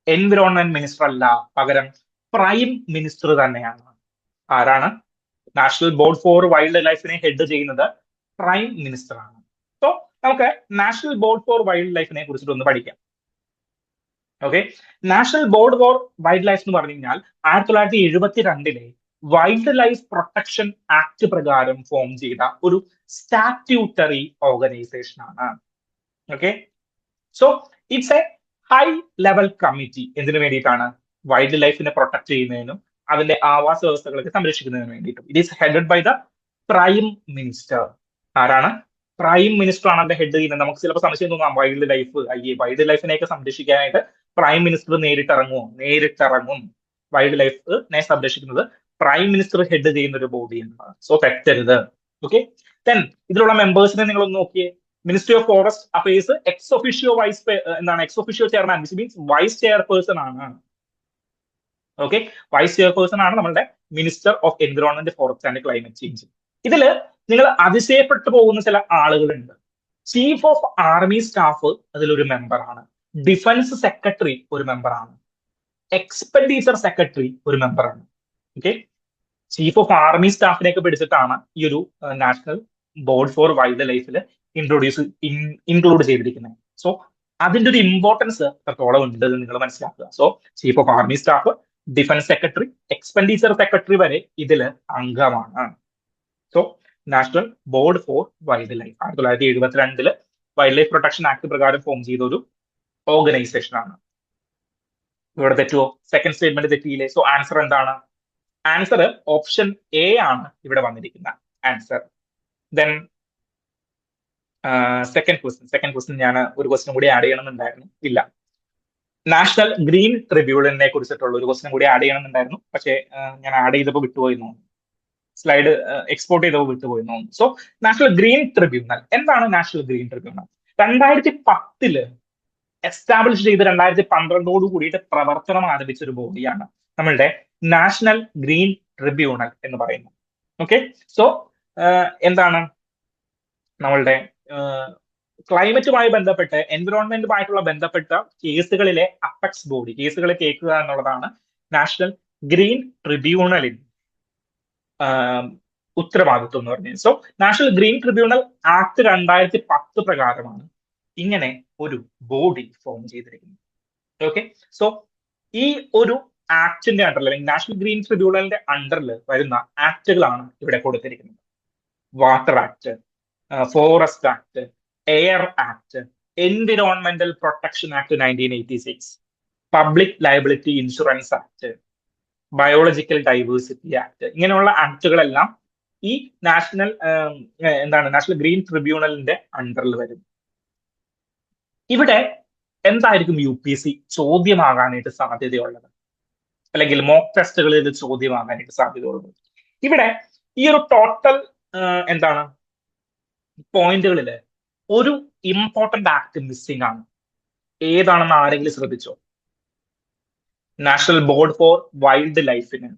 എൻവിറോൺമെന്റ് മിനിസ്റ്റർ അല്ല, പകരം പ്രൈം മിനിസ്റ്റർ തന്നെയാണ്. ആരാണ്? നാഷണൽ ബോർഡ് ഫോർ വൈൽഡ് ലൈഫിനെ ഹെഡ് ചെയ്യുന്നത് പ്രൈം മിനിസ്റ്റർ ആണ്. സോ നമുക്ക് നാഷണൽ ബോർഡ് ഫോർ വൈൽഡ് ലൈഫിനെ കുറിച്ചിട്ട് ഒന്ന് പഠിക്കാം. Okay, national board for wild life എന്ന് പറഞ്ഞു കഴിഞ്ഞാൽ 1972 വൈൽഡ് ലൈഫ് പ്രൊട്ടക്ഷൻ ആക്ട് പ്രകാരം ഫോം ചെയ്ത ഒരു സ്റ്റാറ്റ്യൂട്ടറി ഓർഗനൈസേഷൻ ആണ്. Okay, so it's A high level committee. എന്തിനു വേണ്ടിയിട്ടാണ്? വൈൽഡ് ലൈഫിനെ പ്രൊട്ടക്ട് ചെയ്യുന്നതിനും അതിന്റെ ആവാസ വ്യവസ്ഥകളൊക്കെ സംരക്ഷിക്കുന്നതിന് വേണ്ടിയിട്ടും. It is headed by the prime minister. ആരാണ്? പ്രൈം മിനിസ്റ്റർ ആണ് അതിന്റെ ഹെഡ് ചെയ്യുന്നത്. നമുക്ക് ചിലപ്പോൾ സംശയം തോന്നാം, വൈൽഡ് ലൈഫിനെയൊക്കെ സംരക്ഷിക്കാനായിട്ട് പ്രൈം മിനിസ്റ്റർ നേരിട്ടിറങ്ങുമോ? നേരിട്ടിറങ്ങും. വൈൽഡ് ലൈഫിനെ സംരക്ഷിക്കുന്നത് പ്രൈം മിനിസ്റ്റർ ഹെഡ് ചെയ്യുന്ന ഒരു ബോഡിയാണ്. സോ തെറ്റരുത്. ഓക്കെ, ദെൻ ഇതിലുള്ള മെമ്പേഴ്സിനെ നിങ്ങൾ ഒന്ന് നോക്കിയേ. Ministry of forest affairs ex officio chairman, which means vice chairperson ആണ്. ഓക്കെ, വൈസ് ചെയർപേഴ്സൺ ആണ് നമ്മളുടെ minister of environment, forest and climate change. ഇതില് നിങ്ങൾ അതിശയപ്പെട്ടു പോകുന്ന ചില ആളുകളുണ്ട്. ചീഫ് ഓഫ് ആർമി സ്റ്റാഫ് അതിലൊരു മെമ്പറാണ്, ഡിഫൻസ് സെക്രട്ടറി ഒരു മെമ്പറാണ്, എക്സ്പെൻഡിച്ചർ സെക്രട്ടറി ഒരു മെമ്പറാണ്. ഓക്കെ, ചീഫ് ഓഫ് ആർമി സ്റ്റാഫിനെയൊക്കെ പിടിച്ചിട്ടാണ് ഈ ഒരു നാഷണൽ ബോർഡ് ഫോർ വൈൽഡ് ലൈഫിൽ ഇൻക്ലൂഡ് ചെയ്തിരിക്കുന്നത്. സോ അതിന്റെ ഒരു ഇമ്പോർട്ടൻസ് എത്രത്തോളം ഉണ്ട് എന്ന് നിങ്ങൾ മനസ്സിലാക്കുക. So chief of army staff, defence secretary, expenditure secretary വരെ ഇതിൽ അംഗമാണ്. So national board for wild life 1972 wild life protection act പ്രകാരം ഫോം ചെയ്ത ഒരു ഓർഗനൈസേഷൻ ആണ്. ഇവിടെ തെറ്റുവോ? സെക്കൻഡ് സ്റ്റേറ്റ്മെന്റ് തെറ്റിയില്ലേ? സോ ആൻസർ എന്താണ്? ആൻസർ ഓപ്ഷൻ എ ആണ് ഇവിടെ വന്നിരിക്കുന്ന ആൻസർ. ദെൻ സെക്കൻഡ് ക്വസ്റ്റ്യൻ ഞാൻ ഒരു ക്വസ്റ്റ്യൻ കൂടി ആഡ് ചെയ്യണമെന്നുണ്ടായിരുന്നു. ഇല്ല, നാഷണൽ ഗ്രീൻ ട്രിബ്യൂണലിനെ കുറിച്ചിട്ടുള്ള ഒരു ക്വസ്റ്റ്യൻ കൂടി ആഡ് ചെയ്യണമെന്നുണ്ടായിരുന്നു, പക്ഷേ ഞാൻ ആഡ് ചെയ്തപ്പോൾ വിട്ടുപോയി തോന്നുന്നു. സ്ലൈഡ് എക്സ്പോർട്ട് ചെയ്തപ്പോൾ വിട്ടുപോയി തോന്നുന്നു. സോ നാഷണൽ ഗ്രീൻ ട്രിബ്യൂണൽ എന്താണ്? നാഷണൽ ഗ്രീൻ ട്രിബ്യൂണൽ 2010 എസ്റ്റാബ്ലിഷ് ചെയ്ത് 2012 കൂടിയിട്ട് പ്രവർത്തനം ആരംഭിച്ച ഒരു ബോഡിയാണ് നമ്മളുടെ നാഷണൽ ഗ്രീൻ ട്രിബ്യൂണൽ എന്ന് പറയുന്നത്. ഓക്കെ, സോ എന്താണ് നമ്മളുടെ ക്ലൈമറ്റുമായി ബന്ധപ്പെട്ട് എൻവിറോൺമെന്റുമായിട്ടുള്ള ബന്ധപ്പെട്ട കേസുകളിലെ അപ്പെക്സ് ബോഡി, കേസുകളെ കേൾക്കുക എന്നുള്ളതാണ് നാഷണൽ ഗ്രീൻ ട്രിബ്യൂണലിൻ ഉത്തരവാദിത്വം എന്ന് പറഞ്ഞത്. So national green tribunal act 2010 പ്രകാരമാണ് ഇങ്ങനെ ഒരു ബോഡി ഫോം ചെയ്തിരിക്കുന്നത്. ഓക്കെ, സോ ഈ ഒരു ആക്ടിന്റെ അണ്ടറിൽ അല്ലെങ്കിൽ നാഷണൽ ഗ്രീൻ ട്രിബ്യൂണലിന്റെ അണ്ടറിൽ വരുന്ന ആക്ടുകളാണ് ഇവിടെ കൊടുത്തിരിക്കുന്നത്. Water act, forest act, air act, environmental protection act 1986, public liability insurance act, biological diversity act, ഇങ്ങനെയുള്ള ആക്ടുകളെല്ലാം ഈ നാഷണൽ ഗ്രീൻ ട്രിബ്യൂണലിന്റെ അണ്ടറിൽ വരും. ഇവിടെ എന്തായിരിക്കും UPSC ചോദ്യമാകാനായിട്ട് സാധ്യതയുള്ളത്, അല്ലെങ്കിൽ മോക്ക് ടെസ്റ്റുകളിൽ ഇത് ചോദ്യമാകാനായിട്ട് സാധ്യതയുള്ളത്? ഇവിടെ ഈ ഒരു ടോട്ടൽ പോയിന്റുകളില് ഒരു ഇമ്പോർട്ടന്റ് ആക്ട് മിസ്സിംഗ് ആണ്. ഏതാണെന്ന് ആരെങ്കിലും ശ്രദ്ധിച്ചോ? നാഷണൽ ബോർഡ് ഫോർ വൈൽഡ് ലൈഫിന്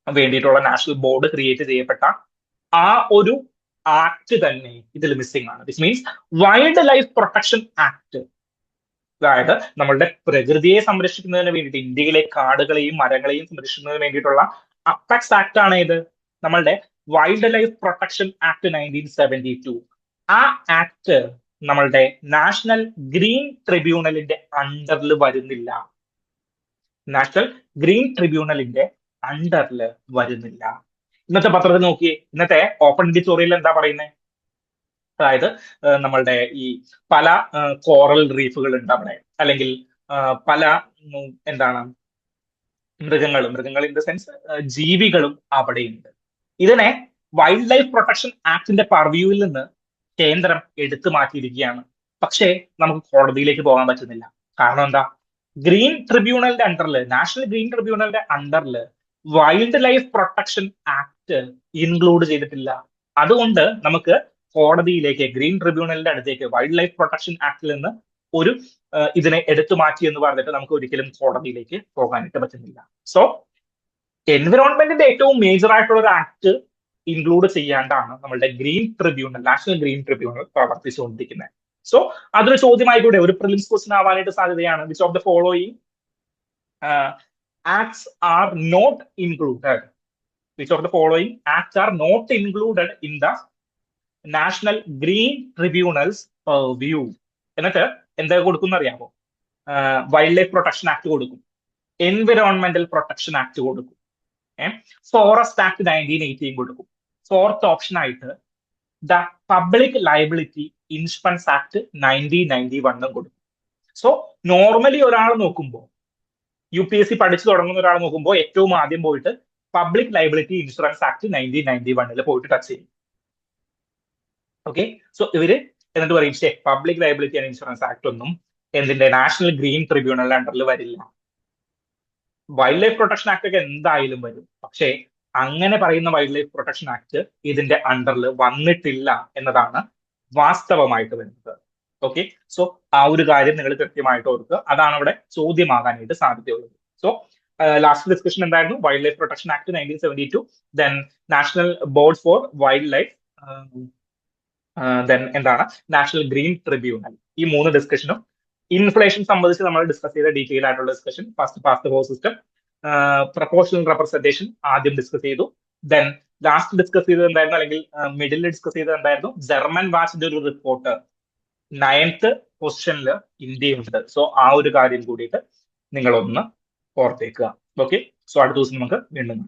വേണ്ടിയിട്ടുള്ള നാഷണൽ ബോർഡ് ക്രിയേറ്റ് ചെയ്യപ്പെട്ട ആ ഒരു ആക്ട് തന്നെ ഇതിൽ മിസ്സിംഗ് ആണ്. This means wild life protection act, അതായത് നമ്മളുടെ പ്രകൃതിയെ സംരക്ഷിക്കുന്നതിന് വേണ്ടിയിട്ട്, ഇന്ത്യയിലെ കാടുകളെയും മരങ്ങളെയും സംരക്ഷിക്കുന്നതിന് വേണ്ടിയിട്ടുള്ള അപ്പെക്സ് ആക്ട് ആണ് ഇത്, നമ്മളുടെ വൈൽഡ് ലൈഫ് പ്രൊട്ടക്ഷൻ ആക്ട് 1972. ആ ആക്ട് നമ്മളുടെ നാഷണൽ ഗ്രീൻ ട്രിബ്യൂണലിന്റെ അണ്ടറിൽ വരുന്നില്ല. നാഷണൽ ഗ്രീൻ ട്രിബ്യൂണലിന്റെ അണ്ടറിൽ വരുന്നില്ല. ഇന്നത്തെ പത്രത്തിൽ നോക്കിയേ, ഇന്നത്തെ ഓപ്പൺ എഡിറ്റോറിയൽ എന്താ പറയുന്നത്? അതായത് നമ്മളുടെ ഈ പല കോറൽ റീഫുകൾ ഉണ്ട് അവിടെ, അല്ലെങ്കിൽ പല മൃഗങ്ങൾ ഇൻ ദ സെൻസ് ജീവികളും അവിടെയുണ്ട്. ഇതിനെ വൈൽഡ് ലൈഫ് പ്രൊട്ടക്ഷൻ ആക്ടിന്റെ പർവ്യൂവിൽ നിന്ന് കേന്ദ്രം എടുത്തു മാറ്റിയിരിക്കുകയാണ്. പക്ഷേ നമുക്ക് കോടതിയിലേക്ക് പോകാൻ പറ്റുന്നില്ല. കാരണം എന്താ? ഗ്രീൻ ട്രിബ്യൂണലിന്റെ അണ്ടറിൽ, നാഷണൽ ഗ്രീൻ ട്രിബ്യൂണലിന്റെ അണ്ടറിൽ wild life protection act include ചെയ്തിട്ടില്ല. അതുകൊണ്ട് നമുക്ക് കോടതിയിലേക്ക്, ഗ്രീൻ ട്രിബ്യൂണലിന്റെ അടുത്തേക്ക് വൈൽഡ് ലൈഫ് പ്രൊട്ടക്ഷൻ ആക്ടിൽ നിന്ന് ഒരു ഇതിനെ എടുത്തു മാറ്റി എന്ന് പറഞ്ഞിട്ട് നമുക്ക് ഒരിക്കലും കോടതിയിലേക്ക് പോകാനായിട്ട് പറ്റുന്നില്ല. സോ എൻവിറോൺമെന്റിന്റെ ഏറ്റവും മേജർ ആയിട്ടുള്ള ഒരു ആക്ട് ഇൻക്ലൂഡ് ചെയ്യാണ്ടാണ് നമ്മളുടെ green tribunal, national green tribunal പ്രവർത്തിച്ചുകൊണ്ടിരിക്കുന്നത്. സോ അതൊരു ചോദ്യമായിക്കൂടെ, ഒരു പ്രിലിംസ് ക്വസ്റ്റ്യൻ ആവാനായിട്ട് സാധ്യതയാണ്. Which of the following acts are not included? Which of the following acts are not included in the National Green Tribunal's purview? എന്നിട്ട് എന്താ കൊടുക്കും അറിയാമോ? വൈൽഡ് ലൈഫ് പ്രൊട്ടക്ഷൻ ആക്ട് കൊടുക്കും, എൻവിറോൺമെന്റൽ പ്രൊട്ടക്ഷൻ ആക്ട് കൊടുക്കും, ഫോറസ്റ്റ് ആക്ട് 1918 കൊടുക്കും. ഫോർത്ത് ഓപ്ഷൻ ആയിട്ട് the public liability insurance act 1991 കൊടുക്കും. സോ നോർമലി ഒരാൾ നോക്കുമ്പോൾ, UPSC പഠിച്ചു തുടങ്ങുന്ന ഒരാൾ നോക്കുമ്പോൾ ഏറ്റവും ആദ്യം പോയിട്ട് പബ്ലിക് ലയബിലിറ്റി ഇൻഷുറൻസ് ആക്ട് 1991 പോയിട്ട് ടച്ച് ചെയ്യും. ഓക്കെ, സോ ഇവര് എന്നിട്ട് പറയും, public liability and insurance act ഒന്നും എന്തിന്റെ നാഷണൽ ഗ്രീൻ ട്രിബ്യൂണലിന്റെ അണ്ടറിൽ വരില്ല. വൈൽഡ് ലൈഫ് പ്രൊട്ടക്ഷൻ ആക്ട് ഒക്കെ എന്തായാലും വരും, പക്ഷേ അങ്ങനെ പറയുന്ന വൈൽഡ് ലൈഫ് പ്രൊട്ടക്ഷൻ ആക്ട് ഇതിന്റെ അണ്ടറിൽ വന്നിട്ടില്ല എന്നതാണ് വാസ്തവമായിട്ട് വരുന്നത്. ഓക്കെ, സോ ആ ഒരു കാര്യം നിങ്ങൾ കൃത്യമായിട്ട് ഓർക്കുക. അതാണ് അവിടെ ചോദ്യമാകാനായിട്ട് സാധ്യതയുള്ളത്. സോ ലാസ്റ്റ് ഡിസ്കഷൻ എന്തായിരുന്നു? Wild life protection act 1972, then national board for wild life, then national green tribunal. ഈ 3 ഡിസ്കഷനും ഇൻഫ്ലേഷൻ സംബന്ധിച്ച് നമ്മൾ ഡിസ്കസ് ചെയ്ത ഡീറ്റെയിൽ ആയിട്ടുള്ള discussion, first past the system, proportional representation ആദ്യം ഡിസ്കസ് ചെയ്തു. ദെൻ ലാസ്റ്റ് ഡിസ്കസ് ചെയ്തത് എന്തായിരുന്നു, അല്ലെങ്കിൽ മിഡിൽ ഡിസ്കസ് ചെയ്തത് എന്തായിരുന്നു? ജർമ്മൻ വാച്ചിന്റെ ഒരു റിപ്പോർട്ട് 9th പൊസിഷനിൽ ഇന്ത്യയുണ്ട്. സോ ആ ഒരു കാര്യം കൂടിയിട്ട് നിങ്ങളൊന്ന് ഓർത്തേക്കുക. ഓക്കെ, സോ അടുത്ത ദിവസം നമുക്ക് വീണ്ടും